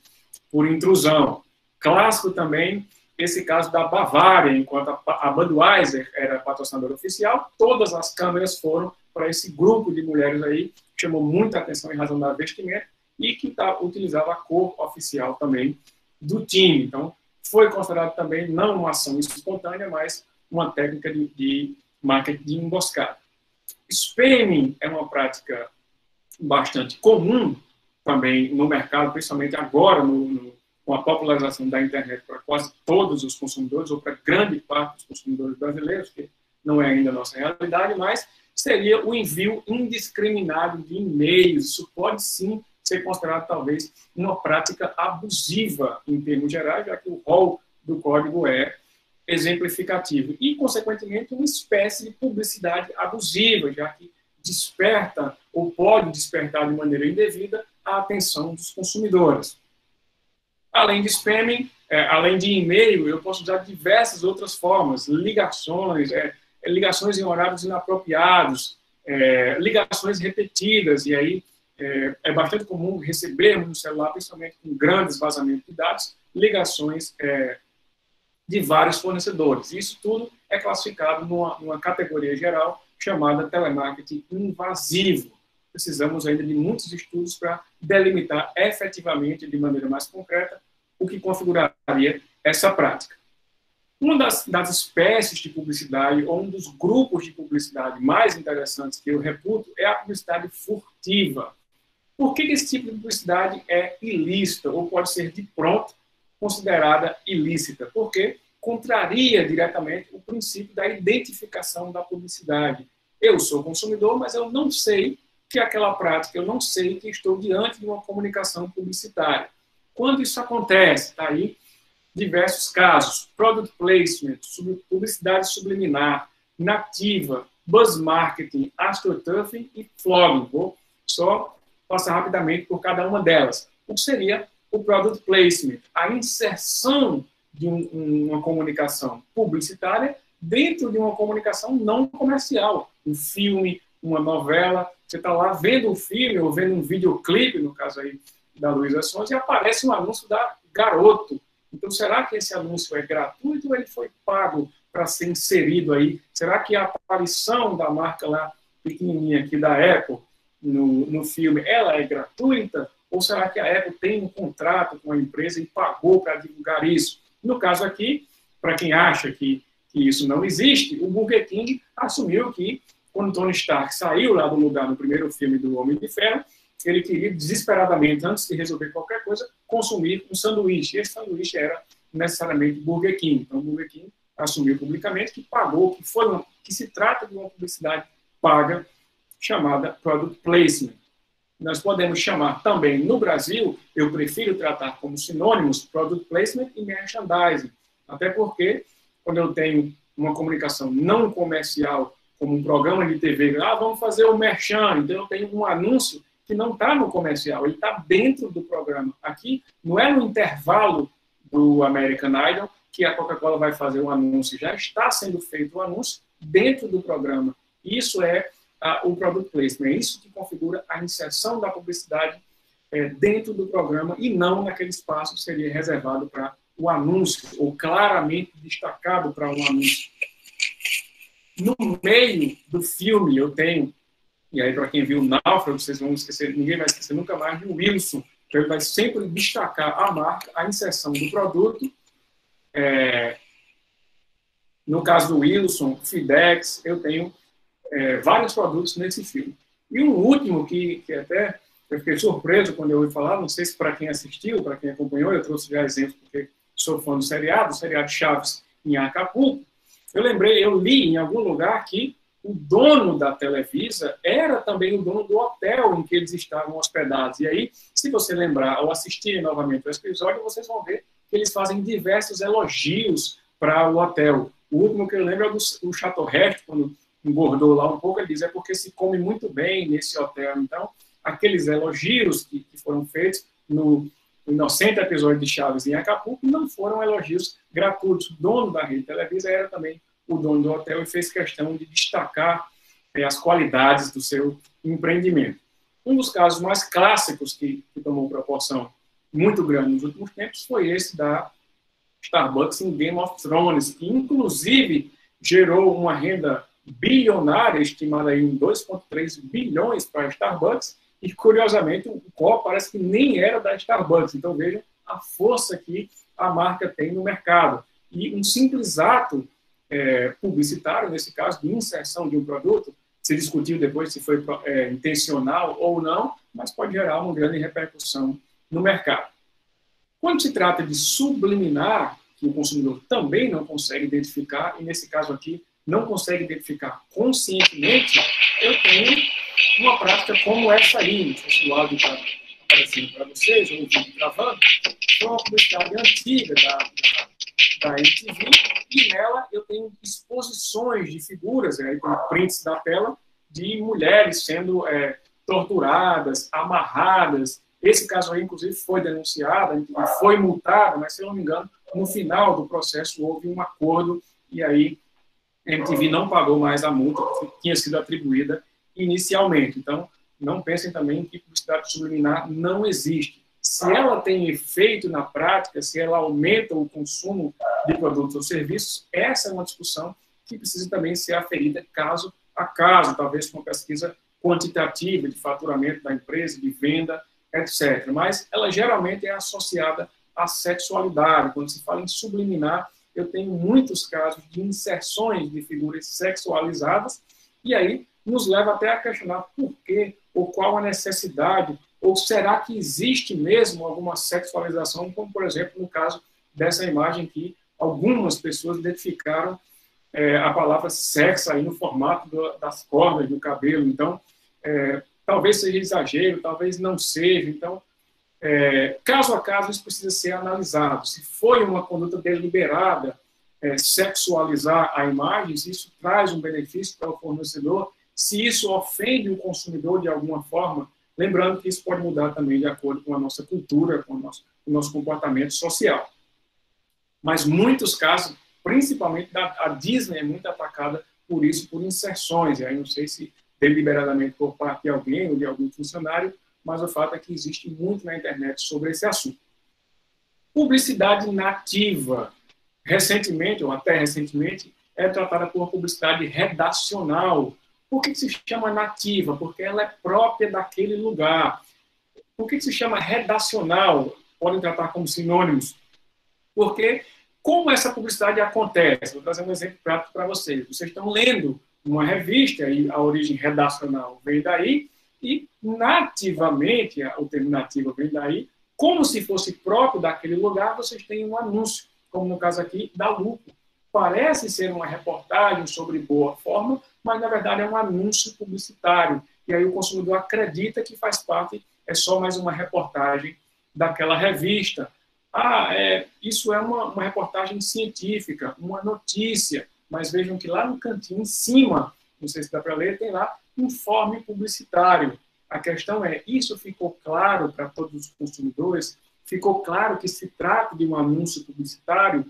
por intrusão. Clássico também, esse caso da Bavária, enquanto a Budweiser era patrocinadora oficial, todas as câmeras foram para esse grupo de mulheres aí, que chamou muita atenção em razão da vestimenta e que utilizava a cor oficial também do time. Então, foi considerado também não uma ação espontânea, mas uma técnica de marketing emboscada. Spamming é uma prática bastante comum também no mercado, principalmente agora, com a popularização da internet para quase todos os consumidores, ou para grande parte dos consumidores brasileiros, que não é ainda a nossa realidade, mas seria o envio indiscriminado de e-mails. Isso pode sim ser considerado talvez uma prática abusiva em termos gerais, já que o rol do código é exemplificativo. E, consequentemente, uma espécie de publicidade abusiva, já que desperta ou pode despertar de maneira indevida a atenção dos consumidores. Além de spamming, além de e-mail, eu posso usar diversas outras formas, ligações, ligações em horários inapropriados, ligações repetidas, e aí é bastante comum recebermos no celular, principalmente com grandes vazamentos de dados, ligações de vários fornecedores. Isso tudo é classificado numa categoria geral chamada telemarketing invasivo. Precisamos ainda de muitos estudos para delimitar efetivamente, de maneira mais concreta, o que configuraria essa prática. Uma das espécies de publicidade, ou um dos grupos de publicidade mais interessantes que eu reputo, é a publicidade furtiva. Por que esse tipo de publicidade é ilícita, ou pode ser de pronto considerada ilícita? Porque contraria diretamente o princípio da identificação da publicidade. Eu sou consumidor, mas eu não sei que aquela prática, eu não sei que estou diante de uma comunicação publicitária. Quando isso acontece, está aí diversos casos: product placement, publicidade subliminar, nativa, buzz marketing, astroturfing e flogging. Vou só passar rapidamente por cada uma delas. O que seria o product placement? A inserção de uma comunicação publicitária dentro de uma comunicação não comercial. Um filme, uma novela, você está lá vendo um filme ou vendo um videoclipe, no caso aí da Luísa Sonza, e aparece um anúncio da Garoto. Então, será que esse anúncio é gratuito ou ele foi pago para ser inserido aí? Será que a aparição da marca lá pequenininha aqui da Apple no filme, ela é gratuita? Ou será que a Apple tem um contrato com a empresa e pagou para divulgar isso? No caso aqui, para quem acha que isso não existe, o Burger King assumiu que, quando Tony Stark saiu lá do lugar no primeiro filme do Homem de Ferro, ele queria desesperadamente, antes de resolver qualquer coisa, consumir um sanduíche. Esse sanduíche era necessariamente Burger King. Então, o Burger King assumiu publicamente que pagou, que se trata de uma publicidade paga chamada Product Placement. Nós podemos chamar também, no Brasil, eu prefiro tratar como sinônimos Product Placement e Merchandising. Até porque, quando eu tenho uma comunicação não comercial, como um programa de TV, vamos fazer o merchan, então eu tenho um anúncio que não está no comercial, ele está dentro do programa. Aqui, não é no intervalo do American Idol que a Coca-Cola vai fazer um anúncio, já está sendo feito o anúncio dentro do programa. Isso é o Product Placement, é isso que configura a inserção da publicidade dentro do programa e não naquele espaço que seria reservado para o anúncio, ou claramente destacado para um anúncio. No meio do filme, eu tenho, e aí para quem viu o Náufrago, vocês vão esquecer, ninguém vai esquecer nunca mais, de Wilson. Então, ele vai sempre destacar a marca, a inserção do produto. No caso do Wilson, Fidex, eu tenho vários produtos nesse filme. E um último que até eu fiquei surpreso quando eu ouvi falar, não sei se para quem assistiu, para quem acompanhou, eu trouxe já exemplo porque sou fã do seriado Chaves em Acapulco. Eu li em algum lugar que o dono da Televisa era também o dono do hotel em que eles estavam hospedados. E aí, se você lembrar ou assistir novamente o episódio, vocês vão ver que eles fazem diversos elogios para o hotel. O último que eu lembro é do Chateaubriand, quando engordou lá um pouco, ele diz, é porque se come muito bem nesse hotel. Então, aqueles elogios que foram feitos no inocente episódio de Chaves em Acapulco não foram elogios gratuitos. O dono da Rede Televisa era também o dono do hotel e fez questão de destacar as qualidades do seu empreendimento. Um dos casos mais clássicos que tomou proporção muito grande nos últimos tempos foi esse da Starbucks em Game of Thrones, que inclusive gerou uma renda bilionária, estimada em 2,3 bilhões para a Starbucks, e curiosamente o copo parece que nem era da Starbucks. Então vejam a força que a marca tem no mercado. E um simples ato publicitário, nesse caso, de inserção de um produto, se discutiu depois se foi intencional ou não, mas pode gerar uma grande repercussão no mercado. Quando se trata de subliminar, que o consumidor também não consegue identificar, e nesse caso aqui não consegue identificar conscientemente, eu tenho uma prática como essa aí, não sei se o áudio está aparecendo para vocês, ou o vídeo gravando, é uma publicidade antiga da MTV, e nela eu tenho exposições de figuras, aí tem prints da tela, de mulheres sendo torturadas, amarradas. Esse caso aí, inclusive, foi denunciado, foi multado, mas, se eu não me engano, no final do processo houve um acordo e aí a MTV não pagou mais a multa que tinha sido atribuída inicialmente. Então, não pensem também que publicidade subliminar não existe. Se ela tem efeito na prática, se ela aumenta o consumo de produtos ou serviços, essa é uma discussão que precisa também ser aferida caso a caso, talvez com uma pesquisa quantitativa de faturamento da empresa, de venda, etc. Mas ela geralmente é associada à sexualidade. Quando se fala em subliminar, eu tenho muitos casos de inserções de figuras sexualizadas, e aí nos leva até a questionar por quê, ou qual a necessidade, ou será que existe mesmo alguma sexualização, como, por exemplo, no caso dessa imagem que algumas pessoas identificaram a palavra sexo aí no formato das cordas do cabelo. Então, talvez seja exagero, talvez não seja. Então, caso a caso, isso precisa ser analisado. Se foi uma conduta deliberada, sexualizar a imagem, se isso traz um benefício para o fornecedor, se isso ofende o consumidor de alguma forma, lembrando que isso pode mudar também de acordo com a nossa cultura, com o nosso comportamento social. Mas muitos casos, principalmente a Disney é muito atacada por isso, por inserções. E aí não sei se deliberadamente por parte de alguém ou de algum funcionário, mas o fato é que existe muito na internet sobre esse assunto. Publicidade nativa, recentemente, ou até recentemente, é tratada por publicidade redacional. Por que se chama nativa? Porque ela é própria daquele lugar. Por que se chama redacional? Podem tratar como sinônimos. Porque, como essa publicidade acontece? Vou trazer um exemplo prático para vocês. Vocês estão lendo uma revista, e a origem redacional vem daí, e nativamente, o termo nativo vem daí, como se fosse próprio daquele lugar, vocês têm um anúncio, como no caso aqui da Lupo. Parece ser uma reportagem sobre boa forma, mas na verdade é um anúncio publicitário. E aí o consumidor acredita que faz parte, é só mais uma reportagem daquela revista. Isso é uma reportagem científica, uma notícia, mas vejam que lá no cantinho, em cima, não sei se dá para ler, tem lá informe publicitário. A questão é, isso ficou claro para todos os consumidores? Ficou claro que se trata de um anúncio publicitário?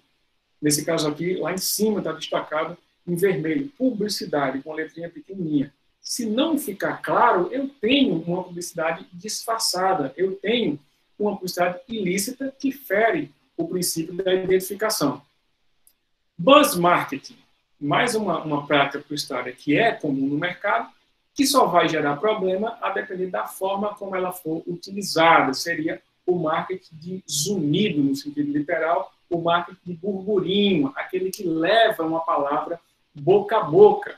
Nesse caso aqui, lá em cima está destacado em vermelho, publicidade, com a letrinha pequenininha. Se não ficar claro, eu tenho uma publicidade disfarçada, eu tenho uma publicidade ilícita que fere o princípio da identificação. Buzz marketing. mais uma prática publicitária que é comum no mercado, que só vai gerar problema a depender da forma como ela for utilizada. Seria o marketing de zunido, no sentido literal, o marketing de burburinho, aquele que leva uma palavra boca a boca.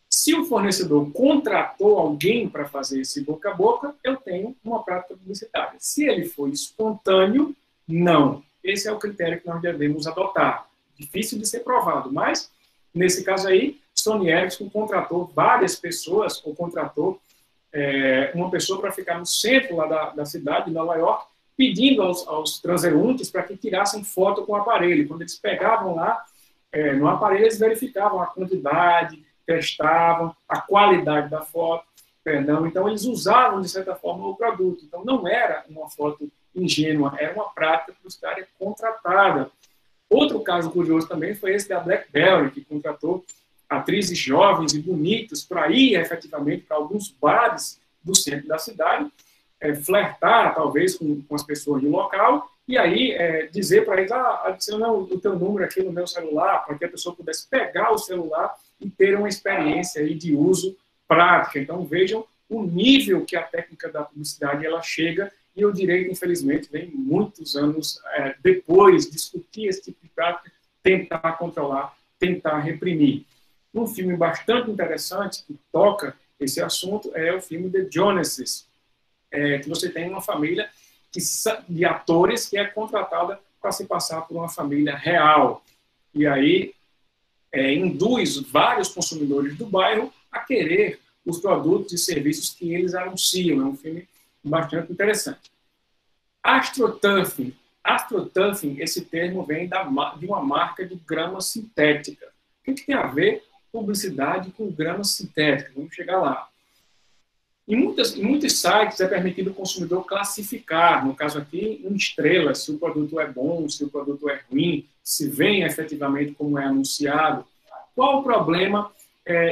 Se o fornecedor contratou alguém para fazer esse boca a boca, eu tenho uma prática publicitária. Se ele for espontâneo, não. Esse é o critério que nós devemos adotar. Difícil de ser provado, mas, nesse caso aí, Sony Ericsson contratou várias pessoas, ou contratou uma pessoa para ficar no centro lá da cidade, de Nova York, pedindo aos transeuntes para que tirassem foto com o aparelho. Quando eles pegavam lá no aparelho, eles verificavam a quantidade, testavam a qualidade da foto, então eles usavam, de certa forma, o produto. Então, não era uma foto ingênua, era uma prática publicitária contratada. Outro caso curioso também foi esse da BlackBerry, que contratou atrizes jovens e bonitas para ir, efetivamente, para alguns bares do centro da cidade, flertar, talvez, com as pessoas do local, e aí dizer para eles, adiciona o teu número aqui no meu celular, para que a pessoa pudesse pegar o celular e ter uma experiência aí de uso prática. Então, vejam o nível que a técnica da publicidade ela chega, e o direito, infelizmente, vem muitos anos depois discutir esse tipo de prática, tentar controlar, tentar reprimir. Um filme bastante interessante que toca esse assunto é o filme The Joneses, que você tem uma família de atores que é contratada para se passar por uma família real. E aí induz vários consumidores do bairro a querer os produtos e serviços que eles anunciam. É um filme bastante interessante. AstroTurfing. AstroTurfing, esse termo vem de uma marca de grama sintética. O que tem a ver publicidade com grama sintética? Vamos chegar lá. Em muitos sites é permitido o consumidor classificar, no caso aqui, em estrelas, se o produto é bom, se o produto é ruim, se vem efetivamente como é anunciado. Qual o problema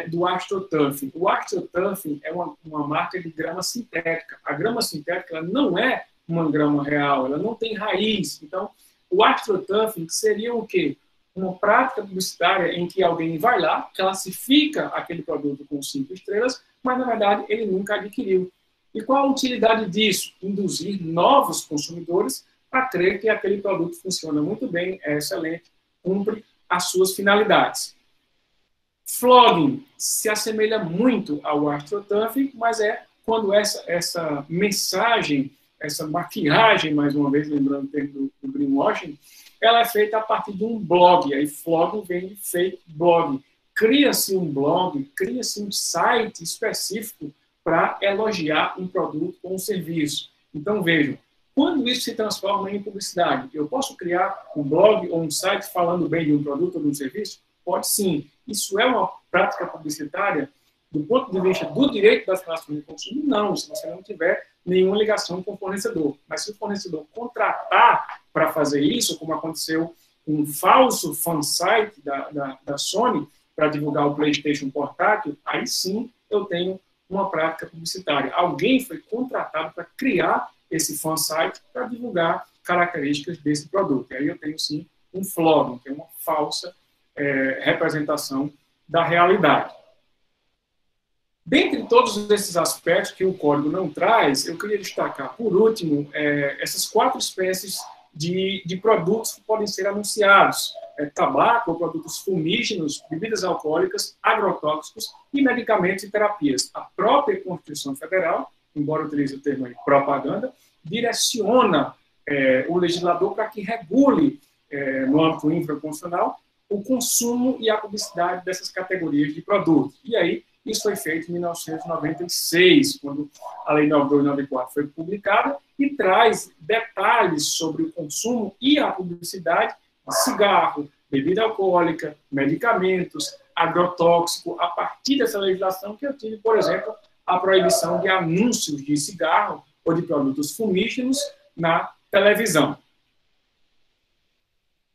do AstroTurfing? O AstroTurfing é uma marca de grama sintética. A grama sintética ela não é uma grama real, ela não tem raiz. Então, o AstroTurfing seria o quê? Uma prática publicitária em que alguém vai lá, classifica aquele produto com 5 estrelas, mas, na verdade, ele nunca adquiriu. E qual a utilidade disso? Induzir novos consumidores a crer que aquele produto funciona muito bem, é excelente, cumpre as suas finalidades. Flogging se assemelha muito ao AstroTurfing, mas é quando essa mensagem, essa maquiagem, mais uma vez, lembrando o termo do greenwashing, ela é feita a partir de um blog. Aí flogging vem de fake blog. Cria-se um blog, cria-se um site específico para elogiar um produto ou um serviço. Então, vejam, quando isso se transforma em publicidade, eu posso criar um blog ou um site falando bem de um produto ou de um serviço? Pode sim. Isso é uma prática publicitária do ponto de vista do direito das relações de consumo? Não, se você não tiver nenhuma ligação com o fornecedor. Mas se o fornecedor contratar para fazer isso, como aconteceu com um falso fansite da Sony, para divulgar o PlayStation portátil, aí sim eu tenho uma prática publicitária. Alguém foi contratado para criar esse fansite para divulgar características desse produto. E aí eu tenho sim um flogging, que é uma falsa representação da realidade. Dentre todos esses aspectos que o código não traz, eu queria destacar, por último, essas 4 espécies de produtos que podem ser anunciados. Tabaco ou produtos fumígenos, bebidas alcoólicas, agrotóxicos e medicamentos e terapias. A própria Constituição Federal, embora utilize o termo propaganda, direciona o legislador para que regule, no âmbito infraconstitucional, o consumo e a publicidade dessas categorias de produtos. E aí, isso foi feito em 1996, quando a Lei 9294 foi publicada e traz detalhes sobre o consumo e a publicidade de cigarro, bebida alcoólica, medicamentos, agrotóxico, a partir dessa legislação que eu tive, por exemplo, a proibição de anúncios de cigarro ou de produtos fumígenos na televisão.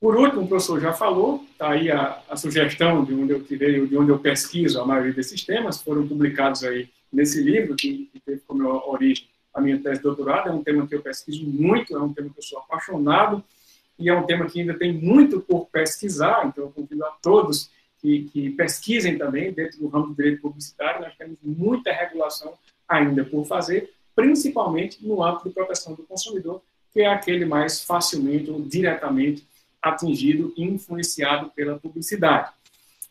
Por último, o professor já falou, está aí a sugestão de onde eu tirei, de onde eu pesquiso a maioria desses temas, foram publicados aí nesse livro, que teve como origem a minha tese de doutorado. É um tema que eu pesquiso muito, é um tema que eu sou apaixonado, e é um tema que ainda tem muito por pesquisar, então eu convido a todos que pesquisem também dentro do ramo do direito publicitário. Nós temos muita regulação ainda por fazer, principalmente no âmbito de proteção do consumidor, que é aquele mais facilmente ou diretamente atingido e influenciado pela publicidade.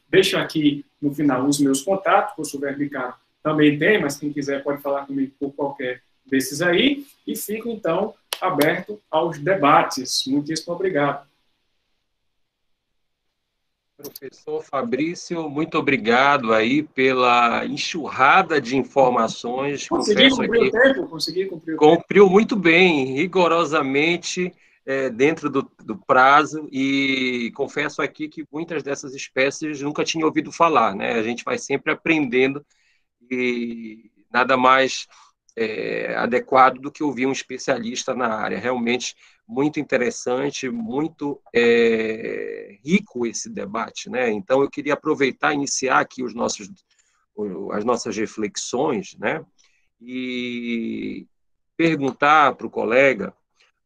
Deixo aqui no final os meus contatos, o professor Verbicaro também tem, mas quem quiser pode falar comigo por qualquer desses aí, e fico então aberto aos debates. Muitíssimo obrigado. Professor Fabrício, muito obrigado aí pela enxurrada de informações. Consegui cumprir o tempo? Consegui cumprir o tempo. Cumpriu muito bem, rigorosamente, dentro do prazo, e confesso aqui que muitas dessas espécies nunca tinha ouvido falar, né? A gente vai sempre aprendendo e nada mais adequado do que ouvir um especialista na área. Realmente muito interessante, muito rico esse debate, né? Então eu queria aproveitar e iniciar aqui as nossas reflexões, né? E perguntar para o colega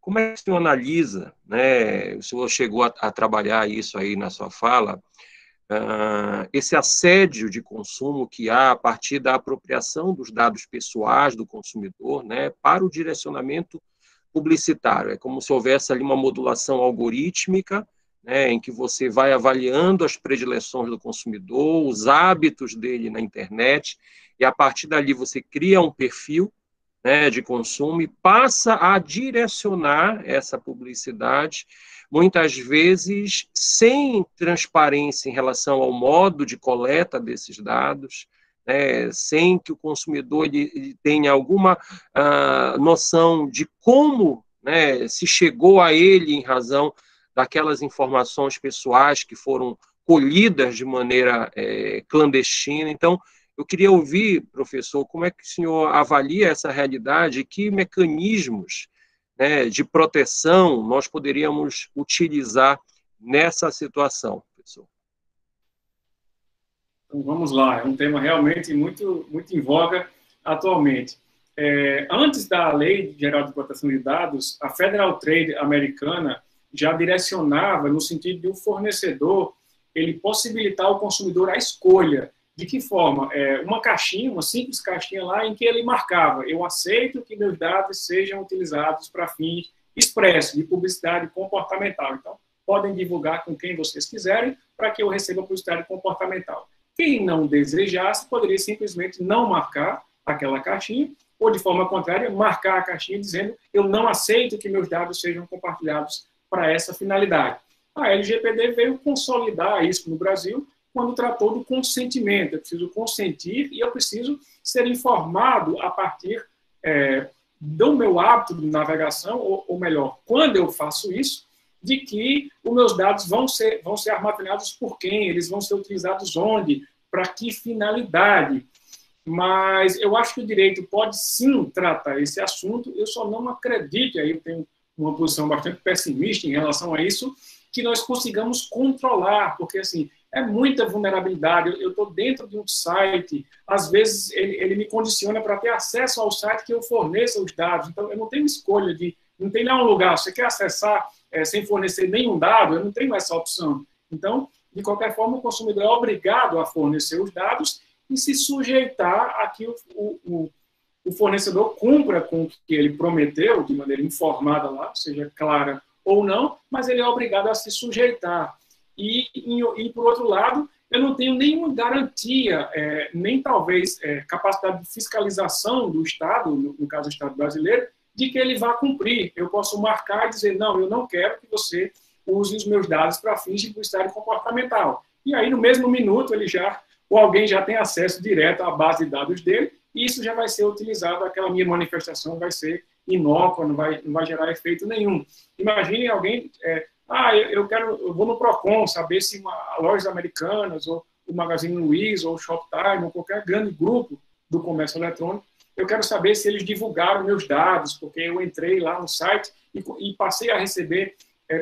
como é que o senhor analisa, né? O senhor chegou a trabalhar isso aí na sua fala, esse assédio de consumo que há a partir da apropriação dos dados pessoais do consumidor, né, para o direcionamento publicitário. É como se houvesse ali uma modulação algorítmica, né, em que você vai avaliando as predileções do consumidor, os hábitos dele na internet, e a partir dali você cria um perfil, né, de consumo e passa a direcionar essa publicidade, muitas vezes sem transparência em relação ao modo de coleta desses dados, né, sem que o consumidor ele tenha alguma noção de como, né, se chegou a ele em razão daquelas informações pessoais que foram colhidas de maneira clandestina. Então, eu queria ouvir, professor, como é que o senhor avalia essa realidade e que mecanismos, né, de proteção nós poderíamos utilizar nessa situação, professor? Então, vamos lá, é um tema realmente muito em voga atualmente. Antes da Lei Geral de Proteção de Dados, a Federal Trade americana já direcionava no sentido de um fornecedor ele possibilitar ao consumidor a escolha. De que forma? Uma caixinha, uma simples caixinha lá, em que ele marcava: eu aceito que meus dados sejam utilizados para fins expressos, de publicidade comportamental. Então, podem divulgar com quem vocês quiserem para que eu receba publicidade comportamental. Quem não desejasse, poderia simplesmente não marcar aquela caixinha, ou, de forma contrária, marcar a caixinha dizendo: eu não aceito que meus dados sejam compartilhados para essa finalidade. A LGPD veio consolidar isso no Brasil, quando tratou do consentimento. Eu preciso consentir e eu preciso ser informado a partir do meu hábito de navegação, ou melhor, quando eu faço isso, de que os meus dados vão ser armazenados por quem, eles vão ser utilizados onde, para que finalidade. Mas eu acho que o direito pode sim tratar esse assunto, eu só não acredito, e aí eu tenho uma posição bastante pessimista em relação a isso, que nós consigamos controlar, porque assim, é muita vulnerabilidade. Eu estou dentro de um site, às vezes ele me condiciona para ter acesso ao site que eu forneça os dados, então eu não tenho escolha não tem lá um lugar, você quer acessar sem fornecer nenhum dado, eu não tenho essa opção. Então, de qualquer forma, o consumidor é obrigado a fornecer os dados e se sujeitar a que o fornecedor cumpra com o que ele prometeu, de maneira informada lá, seja clara ou não, mas ele é obrigado a se sujeitar. E por outro lado, eu não tenho nenhuma garantia, nem talvez capacidade de fiscalização do Estado, no caso do Estado brasileiro, de que ele vá cumprir. Eu posso marcar e dizer: não, eu não quero que você use os meus dados para fins de publicidade comportamental. E aí, no mesmo minuto, alguém já tem acesso direto à base de dados dele, e isso já vai ser utilizado, aquela minha manifestação vai ser inócua, não vai gerar efeito nenhum. Imagine alguém... eu vou no Procon saber se lojas americanas, ou o Magazine Luiza, ou o Shoptime, ou qualquer grande grupo do comércio eletrônico, eu quero saber se eles divulgaram meus dados, porque eu entrei lá no site e passei a receber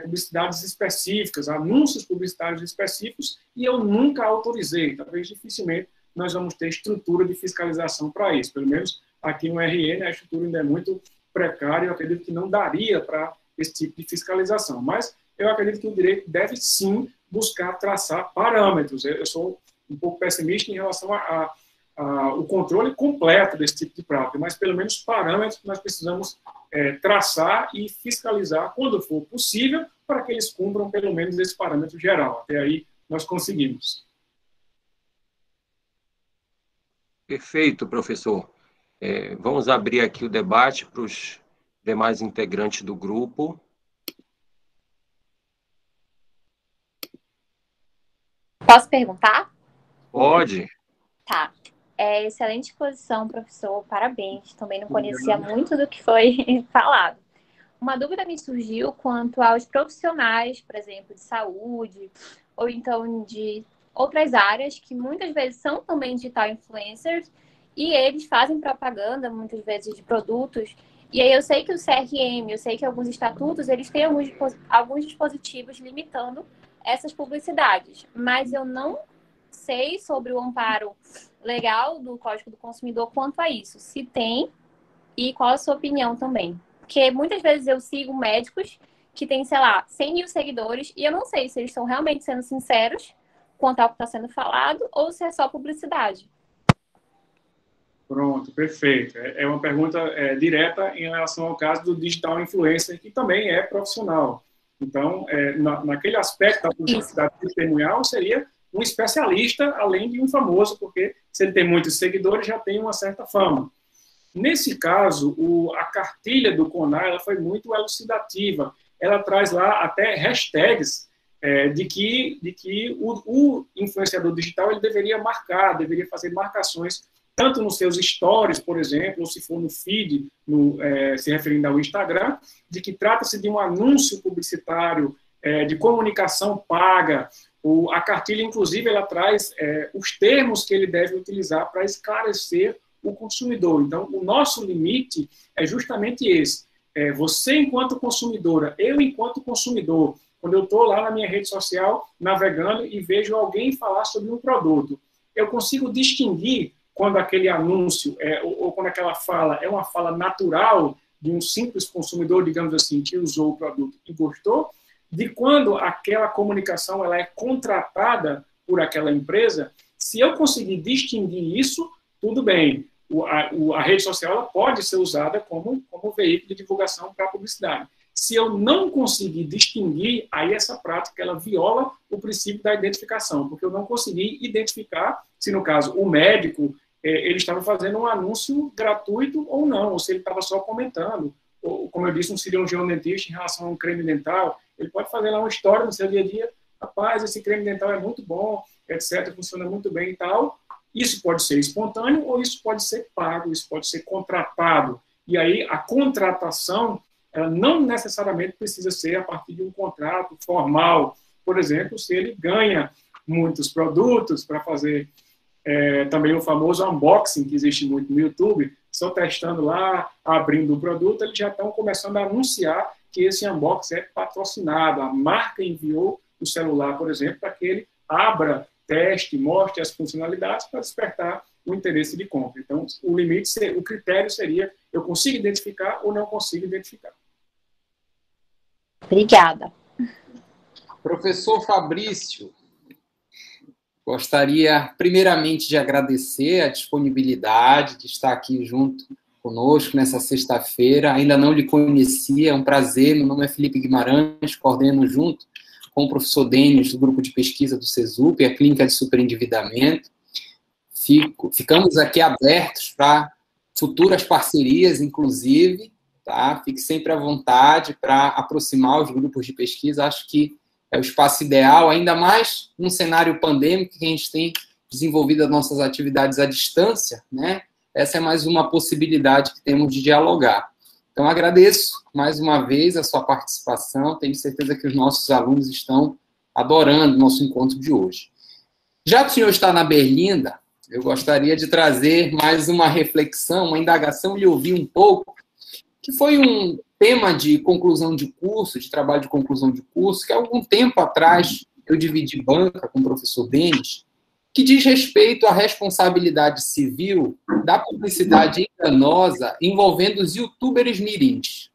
publicidades específicas, anúncios publicitários específicos, e eu nunca autorizei. Talvez dificilmente nós vamos ter estrutura de fiscalização para isso. Pelo menos aqui no RN a estrutura ainda é muito precária, eu acredito que não daria para esse tipo de fiscalização. Mas eu acredito que o direito deve sim buscar traçar parâmetros. Eu sou um pouco pessimista em relação ao controle completo desse tipo de prática, mas pelo menos parâmetros que nós precisamos traçar e fiscalizar quando for possível, para que eles cumpram pelo menos esse parâmetro geral. Até aí nós conseguimos. Perfeito, professor. Vamos abrir aqui o debate para os demais integrantes do grupo. Posso perguntar? Pode. Tá. Excelente exposição, professor. Parabéns. Também não conhecia muito do que foi falado. Uma dúvida me surgiu quanto aos profissionais, por exemplo, de saúde, ou então de outras áreas, que muitas vezes são também digital influencers, e eles fazem propaganda, muitas vezes, de produtos. E aí eu sei que o CRM, eu sei que alguns estatutos, eles têm alguns dispositivos limitando essas publicidades, mas eu não sei sobre o amparo legal do Código do Consumidor quanto a isso. Se tem, e qual a sua opinião também? Porque muitas vezes eu sigo médicos que têm, sei lá, 100 mil seguidores, e eu não sei se eles estão realmente sendo sinceros quanto ao que está sendo falado, ou se é só publicidade. Pronto, perfeito. É uma pergunta direta em relação ao caso do digital influencer, que também é profissional. Então, naquele aspecto da publicidade testemunhal, seria um especialista, além de um famoso, porque se ele tem muitos seguidores, já tem uma certa fama. Nesse caso, a cartilha do CONAR ela foi muito elucidativa. Ela traz lá até hashtags de que o influenciador digital ele deveria fazer marcações, tanto nos seus stories, por exemplo, ou se for no feed, se referindo ao Instagram, de que trata-se de um anúncio publicitário, de comunicação paga. A cartilha, inclusive, ela traz os termos que ele deve utilizar para esclarecer o consumidor. Então, o nosso limite é justamente esse. Você, enquanto consumidora, eu, enquanto consumidor, quando eu estou lá na minha rede social, navegando e vejo alguém falar sobre um produto, eu consigo distinguir quando aquele anúncio ou quando aquela fala é uma fala natural de um simples consumidor, digamos assim, que usou o produto e gostou, de quando aquela comunicação ela é contratada por aquela empresa. Se eu conseguir distinguir isso, tudo bem. A rede social ela pode ser usada como veículo de divulgação para publicidade. Se eu não conseguir distinguir, aí essa prática ela viola o princípio da identificação, porque eu não consegui identificar se, no caso, o médico ele estava fazendo um anúncio gratuito ou não, ou se ele estava só comentando, ou, como eu disse, um cirurgião dentista em relação a um creme dental, ele pode fazer lá uma história no seu dia a dia, rapaz, esse creme dental é muito bom, etc., funciona muito bem e tal. Isso pode ser espontâneo ou isso pode ser pago, isso pode ser contratado. E aí a contratação ela não necessariamente precisa ser a partir de um contrato formal. Por exemplo, se ele ganha muitos produtos para fazer também o famoso unboxing, que existe muito no YouTube, só testando lá, abrindo o produto, eles já estão começando a anunciar que esse unboxing é patrocinado. A marca enviou o celular, por exemplo, para que ele abra, teste, mostre as funcionalidades para despertar o interesse de compra. Então, o critério seria eu consigo identificar ou não consigo identificar. Obrigada. Professor Fabrício, gostaria primeiramente de agradecer a disponibilidade de estar aqui junto conosco nessa sexta-feira. Ainda não lhe conhecia, é um prazer. Meu nome é Felipe Guimarães, coordeno junto com o professor Denis, do grupo de pesquisa do CESUP, a Clínica de Superendividamento. Ficamos aqui abertos para futuras parcerias, inclusive, tá? Fique sempre à vontade para aproximar os grupos de pesquisa. Acho que é o espaço ideal, ainda mais num cenário pandêmico que a gente tem desenvolvido as nossas atividades à distância, né? Essa é mais uma possibilidade que temos de dialogar. Então, agradeço mais uma vez a sua participação. Tenho certeza que os nossos alunos estão adorando o nosso encontro de hoje. Já que o senhor está na Berlinda, eu gostaria de trazer mais uma reflexão, uma indagação, lhe ouvir um pouco, que foi um tema de conclusão de curso, de trabalho de conclusão de curso, que há algum tempo atrás eu dividi banca com o professor Denis, que diz respeito à responsabilidade civil da publicidade enganosa envolvendo os youtubers mirins,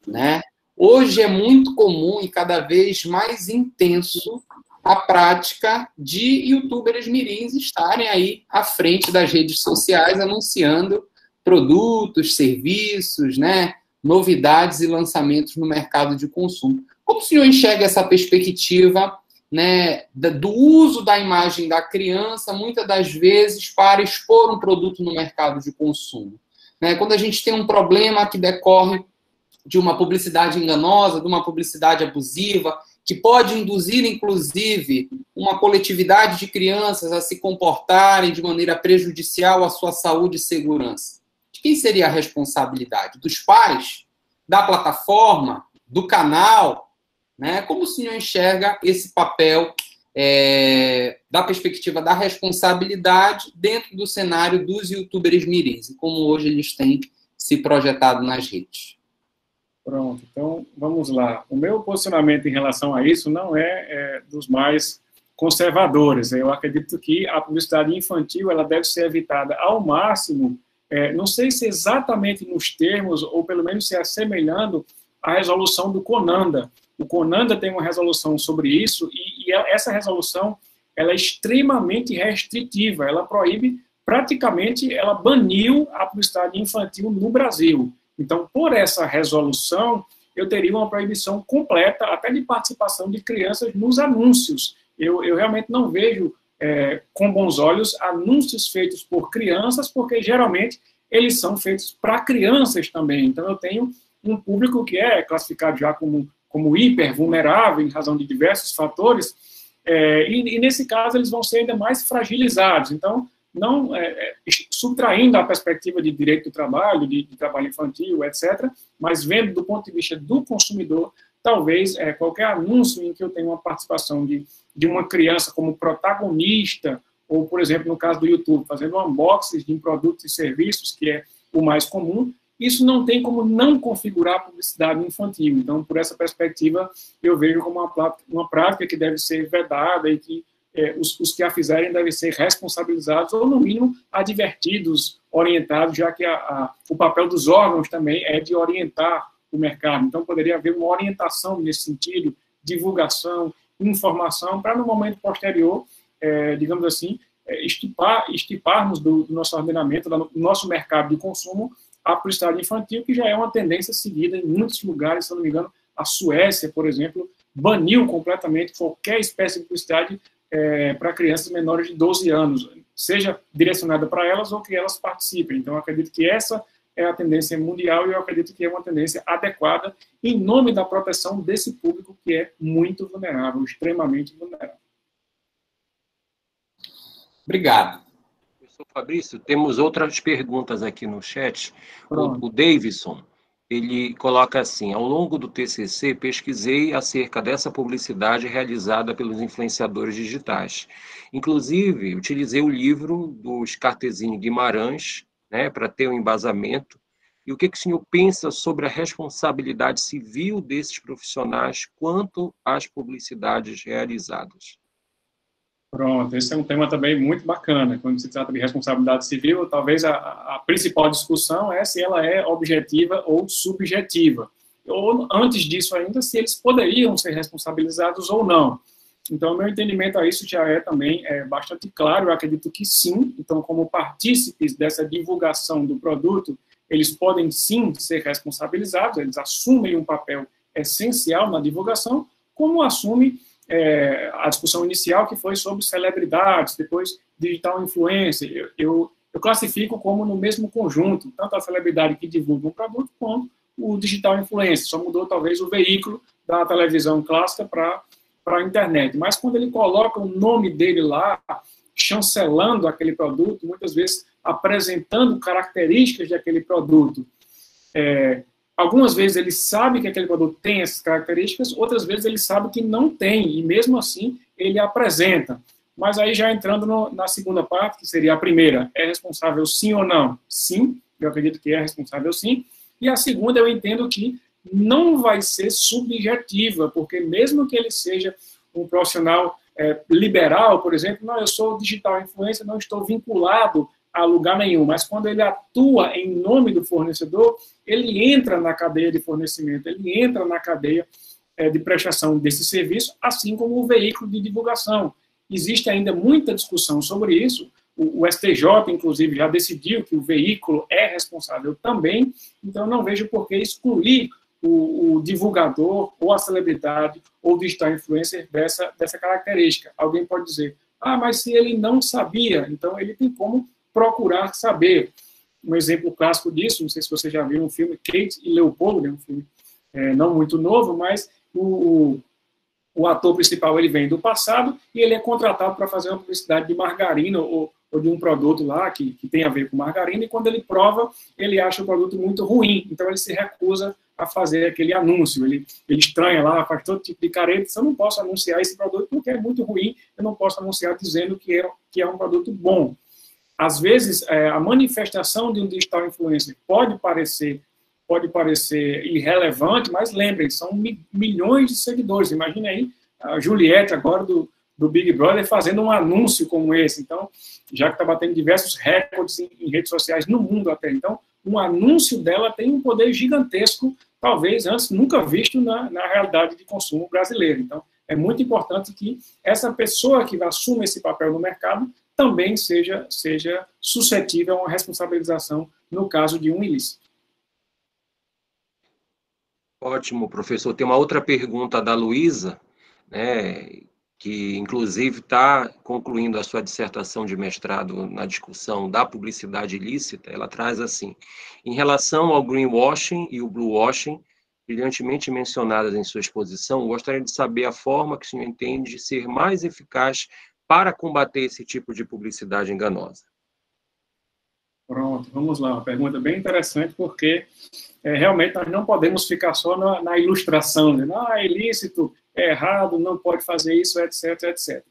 né? Hoje é muito comum e cada vez mais intenso a prática de youtubers mirins estarem aí à frente das redes sociais anunciando produtos, serviços, né, novidades e lançamentos no mercado de consumo. Como o senhor enxerga essa perspectiva, né, do uso da imagem da criança, muitas das vezes, para expor um produto no mercado de consumo? Né, quando a gente tem um problema que decorre de uma publicidade enganosa, de uma publicidade abusiva, que pode induzir, inclusive, uma coletividade de crianças a se comportarem de maneira prejudicial à sua saúde e segurança. De quem seria a responsabilidade? Dos pais? Da plataforma? Do canal? Né? Como o senhor enxerga esse papel da perspectiva da responsabilidade dentro do cenário dos youtubers mirins, e como hoje eles têm se projetado nas redes? Pronto, então vamos lá. O meu posicionamento em relação a isso não é dos mais conservadores. Eu acredito que a publicidade infantil ela deve ser evitada ao máximo, não sei se exatamente nos termos, ou pelo menos se assemelhando à resolução do CONANDA. O CONANDA tem uma resolução sobre isso, e essa resolução ela é extremamente restritiva. Ela proíbe, praticamente, ela baniu a publicidade infantil no Brasil. Então, por essa resolução, eu teria uma proibição completa até de participação de crianças nos anúncios. Eu realmente não vejo com bons olhos anúncios feitos por crianças, porque geralmente eles são feitos para crianças também. Então, eu tenho um público que é classificado já como hiper vulnerável em razão de diversos fatores, e nesse caso eles vão ser ainda mais fragilizados. Então, não subtraindo a perspectiva de direito do trabalho, de trabalho infantil, etc., mas vendo do ponto de vista do consumidor, talvez qualquer anúncio em que eu tenha uma participação de uma criança como protagonista, ou, por exemplo, no caso do YouTube, fazendo unboxing de produtos e serviços, que é o mais comum, isso não tem como não configurar a publicidade infantil. Então, por essa perspectiva, eu vejo como uma prática que deve ser vedada e que os que a fizerem devem ser responsabilizados ou, no mínimo, advertidos, orientados, já que o papel dos órgãos também é de orientar o mercado. Então, poderia haver uma orientação nesse sentido, divulgação, informação, para, no momento posterior, digamos assim, estiparmos do nosso ordenamento, do nosso mercado de consumo, a publicidade infantil, que já é uma tendência seguida em muitos lugares. Se eu não me engano, a Suécia, por exemplo, baniu completamente qualquer espécie de publicidade para crianças menores de 12 anos, seja direcionada para elas ou que elas participem. Então, eu acredito que essa é a tendência mundial e eu acredito que é uma tendência adequada em nome da proteção desse público que é muito vulnerável, extremamente vulnerável. Obrigado. Professor Fabrício, temos outras perguntas aqui no chat. O Davidson, ele coloca assim: ao longo do TCC, pesquisei acerca dessa publicidade realizada pelos influenciadores digitais. Inclusive, utilizei o livro do Scartesini Guimarães, né, para ter um embasamento. E o que o senhor pensa sobre a responsabilidade civil desses profissionais quanto às publicidades realizadas? Pronto, esse é um tema também muito bacana. Quando se trata de responsabilidade civil, talvez a principal discussão é se ela é objetiva ou subjetiva. Ou, antes disso ainda, se eles poderiam ser responsabilizados ou não. Então, meu entendimento a isso já é também bastante claro. Eu acredito que sim. Então, como partícipes dessa divulgação do produto, eles podem sim ser responsabilizados, eles assumem um papel essencial na divulgação, como assume a discussão inicial que foi sobre celebridades, depois digital influencer. Eu classifico como no mesmo conjunto, tanto a celebridade que divulga um produto, quanto o digital influencer. Só mudou talvez o veículo da televisão clássica para a internet. Mas quando ele coloca o nome dele lá, chancelando aquele produto, muitas vezes apresentando características daquele produto, algumas vezes ele sabe que aquele produto tem essas características, outras vezes ele sabe que não tem, e mesmo assim ele apresenta. Mas aí já entrando na segunda parte, que seria a primeira, é responsável sim ou não? Sim, eu acredito que é responsável sim. E a segunda, eu entendo que não vai ser subjetiva, porque mesmo que ele seja um profissional liberal, por exemplo, não, eu sou digital influencer, não estou vinculado a lugar nenhum, mas quando ele atua em nome do fornecedor, ele entra na cadeia de fornecimento, ele entra na cadeia de prestação desse serviço, assim como o veículo de divulgação. Existe ainda muita discussão sobre isso. O STJ, inclusive, já decidiu que o veículo é responsável também, então não vejo por que excluir o divulgador, ou a celebridade, ou o digital influencer dessa característica. Alguém pode dizer, mas se ele não sabia, então ele tem como procurar saber. Um exemplo clássico disso, não sei se você já viu um filme, Kate e Leopoldo, né, um filme não muito novo, mas o ator principal ele vem do passado e ele é contratado para fazer uma publicidade de margarina ou de um produto lá que tem a ver com margarina, e quando ele prova, ele acha o produto muito ruim, então ele se recusa a fazer aquele anúncio, ele estranha lá, faz todo tipo de careta, eu não posso anunciar esse produto porque é muito ruim, eu não posso anunciar dizendo que é um produto bom. Às vezes, a manifestação de um digital influencer pode parecer irrelevante, mas lembrem, são milhões de seguidores. Imagine aí a Juliette agora do Big Brother fazendo um anúncio como esse. Então, já que está batendo diversos recordes em redes sociais no mundo até. Então, um anúncio dela tem um poder gigantesco, talvez antes nunca visto na realidade de consumo brasileiro. Então, é muito importante que essa pessoa que assume esse papel no mercado também seja suscetível a uma responsabilização no caso de um ilícito. Ótimo, professor. Tem uma outra pergunta da Luísa, né, que inclusive está concluindo a sua dissertação de mestrado na discussão da publicidade ilícita. Ela traz assim, em relação ao greenwashing e o bluewashing, brilhantemente mencionadas em sua exposição, gostaria de saber a forma que o senhor entende ser mais eficaz para combater esse tipo de publicidade enganosa. Pronto, vamos lá. Uma pergunta bem interessante, porque realmente nós não podemos ficar só na ilustração, né? É ilícito, é errado, não pode fazer isso, etc, etc.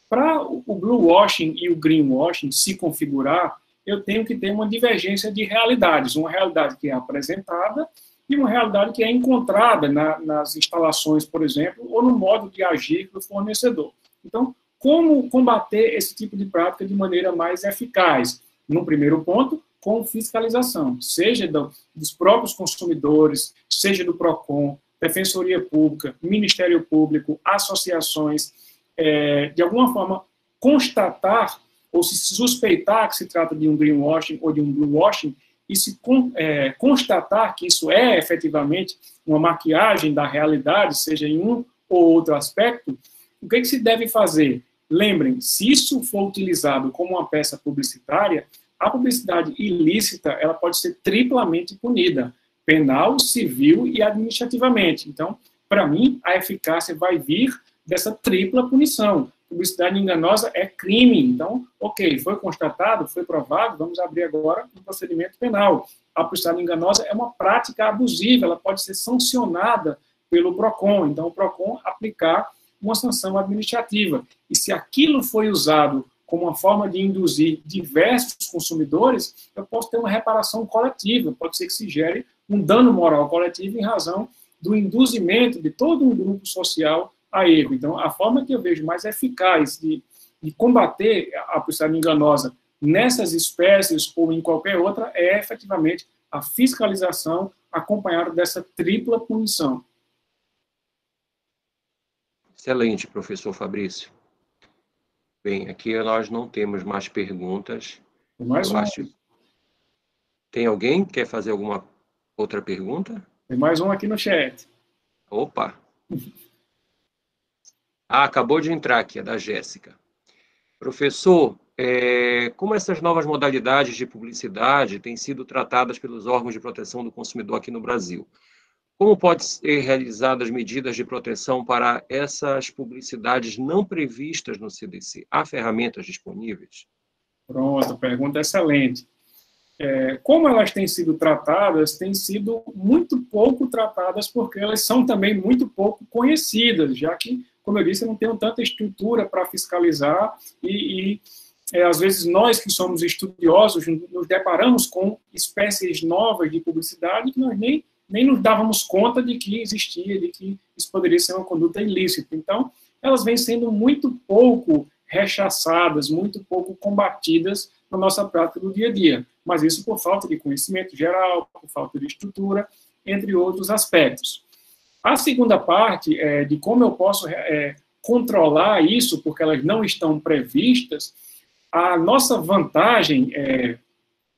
Para o bluewashing e o greenwashing se configurar, eu tenho que ter uma divergência de realidades, uma realidade que é apresentada e uma realidade que é encontrada nas instalações, por exemplo, ou no modo de agir do fornecedor. Então, como combater esse tipo de prática de maneira mais eficaz? No primeiro ponto, com fiscalização, seja dos próprios consumidores, seja do PROCON, Defensoria Pública, Ministério Público, associações, de alguma forma constatar ou se suspeitar que se trata de um greenwashing ou de um bluewashing e se constatar que isso é efetivamente uma maquiagem da realidade, seja em um ou outro aspecto, o que se deve fazer? Lembrem, se isso for utilizado como uma peça publicitária, a publicidade ilícita ela pode ser triplamente punida, penal, civil e administrativamente. Então, para mim, a eficácia vai vir dessa tripla punição. Publicidade enganosa é crime, então, ok, foi constatado, foi provado, vamos abrir agora um procedimento penal. A publicidade enganosa é uma prática abusiva, ela pode ser sancionada pelo PROCON, então o PROCON aplicar uma sanção administrativa. E se aquilo foi usado como uma forma de induzir diversos consumidores, eu posso ter uma reparação coletiva, pode ser que se gere um dano moral coletivo em razão do induzimento de todo um grupo social a erro. Então, a forma que eu vejo mais eficaz de combater a publicidade enganosa nessas espécies ou em qualquer outra é efetivamente a fiscalização acompanhada dessa tripla punição. Excelente, professor Fabrício. Bem, aqui nós não temos mais perguntas. Tem alguém que quer fazer alguma outra pergunta? Tem mais um aqui no chat. Opa! Acabou de entrar aqui, é da Jéssica. Professor, como essas novas modalidades de publicidade têm sido tratadas pelos órgãos de proteção do consumidor aqui no Brasil? Como podem ser realizadas medidas de proteção para essas publicidades não previstas no CDC? Há ferramentas disponíveis? Pronto, pergunta excelente. Como elas têm sido tratadas, têm sido muito pouco tratadas porque elas são também muito pouco conhecidas, já que, como eu disse, não tem tanta estrutura para fiscalizar e às vezes nós que somos estudiosos nos deparamos com espécies novas de publicidade que nós nem nos dávamos conta de que existia, de que isso poderia ser uma conduta ilícita. Então, elas vêm sendo muito pouco rechaçadas, muito pouco combatidas na nossa prática do dia a dia. Mas isso por falta de conhecimento geral, por falta de estrutura, entre outros aspectos. A segunda parte de como eu posso controlar isso, porque elas não estão previstas, a nossa vantagem,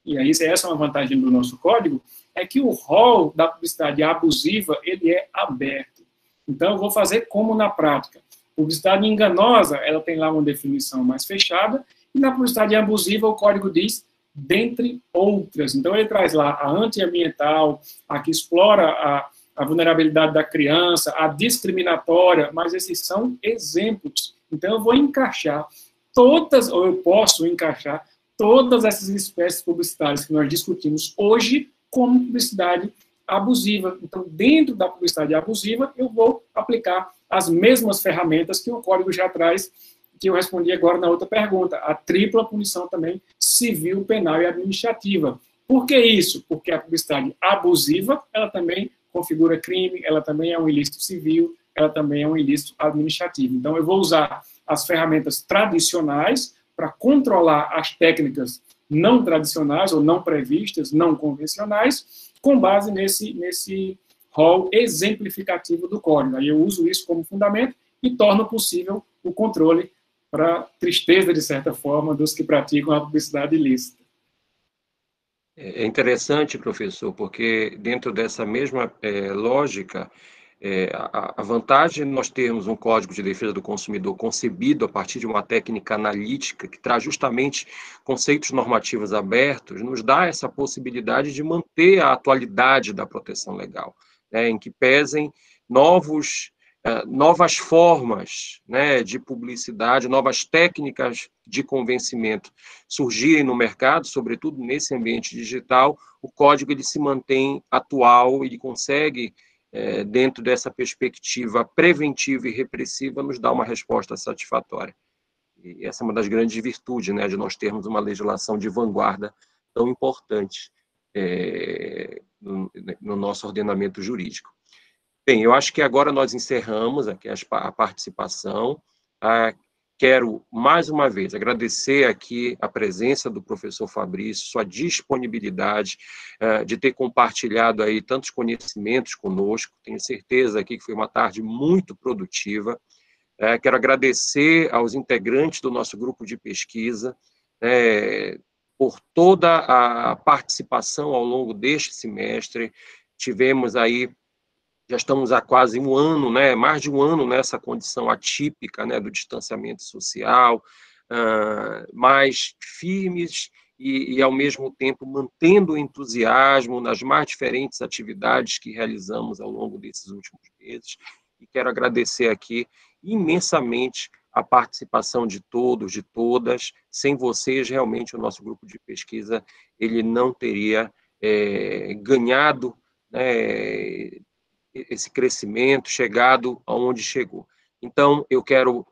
e aí essa é uma vantagem do nosso código, é que o rol da publicidade abusiva, ele é aberto. Então, eu vou fazer como na prática. Publicidade enganosa, ela tem lá uma definição mais fechada, e na publicidade abusiva, o código diz, dentre outras. Então, ele traz lá a antiambiental, a que explora a vulnerabilidade da criança, a discriminatória, mas esses são exemplos. Então, eu vou encaixar todas, ou eu posso encaixar todas essas espécies publicitárias que nós discutimos hoje como publicidade abusiva. Então, dentro da publicidade abusiva, eu vou aplicar as mesmas ferramentas que o código já traz, que eu respondi agora na outra pergunta, a tripla punição também civil, penal e administrativa. Por que isso? Porque a publicidade abusiva, ela também configura crime, ela também é um ilícito civil, ela também é um ilícito administrativo. Então, eu vou usar as ferramentas tradicionais para controlar as técnicas não tradicionais ou não previstas, não convencionais, com base nesse rol exemplificativo do código. Aí eu uso isso como fundamento e torno possível o controle para tristeza, de certa forma, dos que praticam a publicidade ilícita. É interessante, professor, porque dentro dessa mesma lógica, a vantagem de nós termos um Código de Defesa do Consumidor concebido a partir de uma técnica analítica que traz justamente conceitos normativos abertos, nos dá essa possibilidade de manter a atualidade da proteção legal, né, em que pesem novas formas, né, de publicidade, novas técnicas de convencimento surgirem no mercado, sobretudo nesse ambiente digital. O código ele se mantém atual, ele consegue, dentro dessa perspectiva preventiva e repressiva, nos dar uma resposta satisfatória. E essa é uma das grandes virtudes, né, de nós termos uma legislação de vanguarda tão importante no nosso ordenamento jurídico. Bem, eu acho que agora nós encerramos aqui a participação. Quero, mais uma vez, agradecer aqui a presença do professor Fabrício, sua disponibilidade de ter compartilhado aí tantos conhecimentos conosco. Tenho certeza aqui que foi uma tarde muito produtiva. Quero agradecer aos integrantes do nosso grupo de pesquisa por toda a participação ao longo deste semestre. Tivemos aí, já estamos há quase um ano, né, mais de um ano nessa condição atípica, né, do distanciamento social, mais firmes e, ao mesmo tempo, mantendo o entusiasmo nas mais diferentes atividades que realizamos ao longo desses últimos meses. E quero agradecer aqui imensamente a participação de todos, de todas. Sem vocês, realmente, o nosso grupo de pesquisa ele não teria ganhado, né, esse crescimento, chegado aonde chegou. Então, eu quero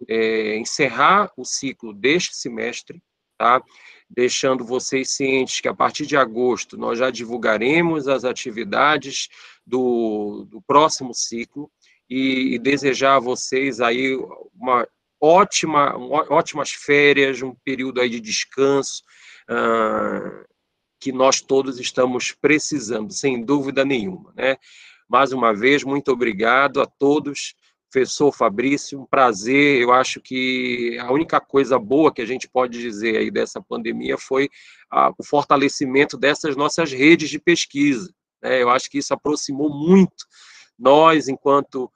encerrar o ciclo deste semestre, tá? Deixando vocês cientes que, a partir de agosto, nós já divulgaremos as atividades do próximo ciclo e desejar a vocês aí ótimas férias, um período aí de descanso, que nós todos estamos precisando, sem dúvida nenhuma, né? Mais uma vez, muito obrigado a todos. Professor Fabrício, um prazer. Eu acho que a única coisa boa que a gente pode dizer aí dessa pandemia foi o fortalecimento dessas nossas redes de pesquisa, né? Eu acho que isso aproximou muito nós, enquanto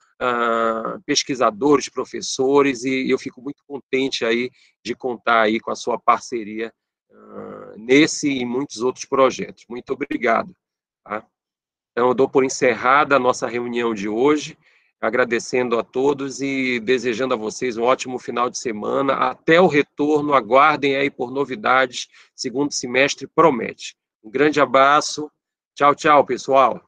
pesquisadores, professores, e eu fico muito contente aí de contar aí com a sua parceria nesse e muitos outros projetos. Muito obrigado. Tá? Então, eu dou por encerrada a nossa reunião de hoje, agradecendo a todos e desejando a vocês um ótimo final de semana. Até o retorno, aguardem aí por novidades. Segundo semestre promete. Um grande abraço. Tchau, tchau, pessoal.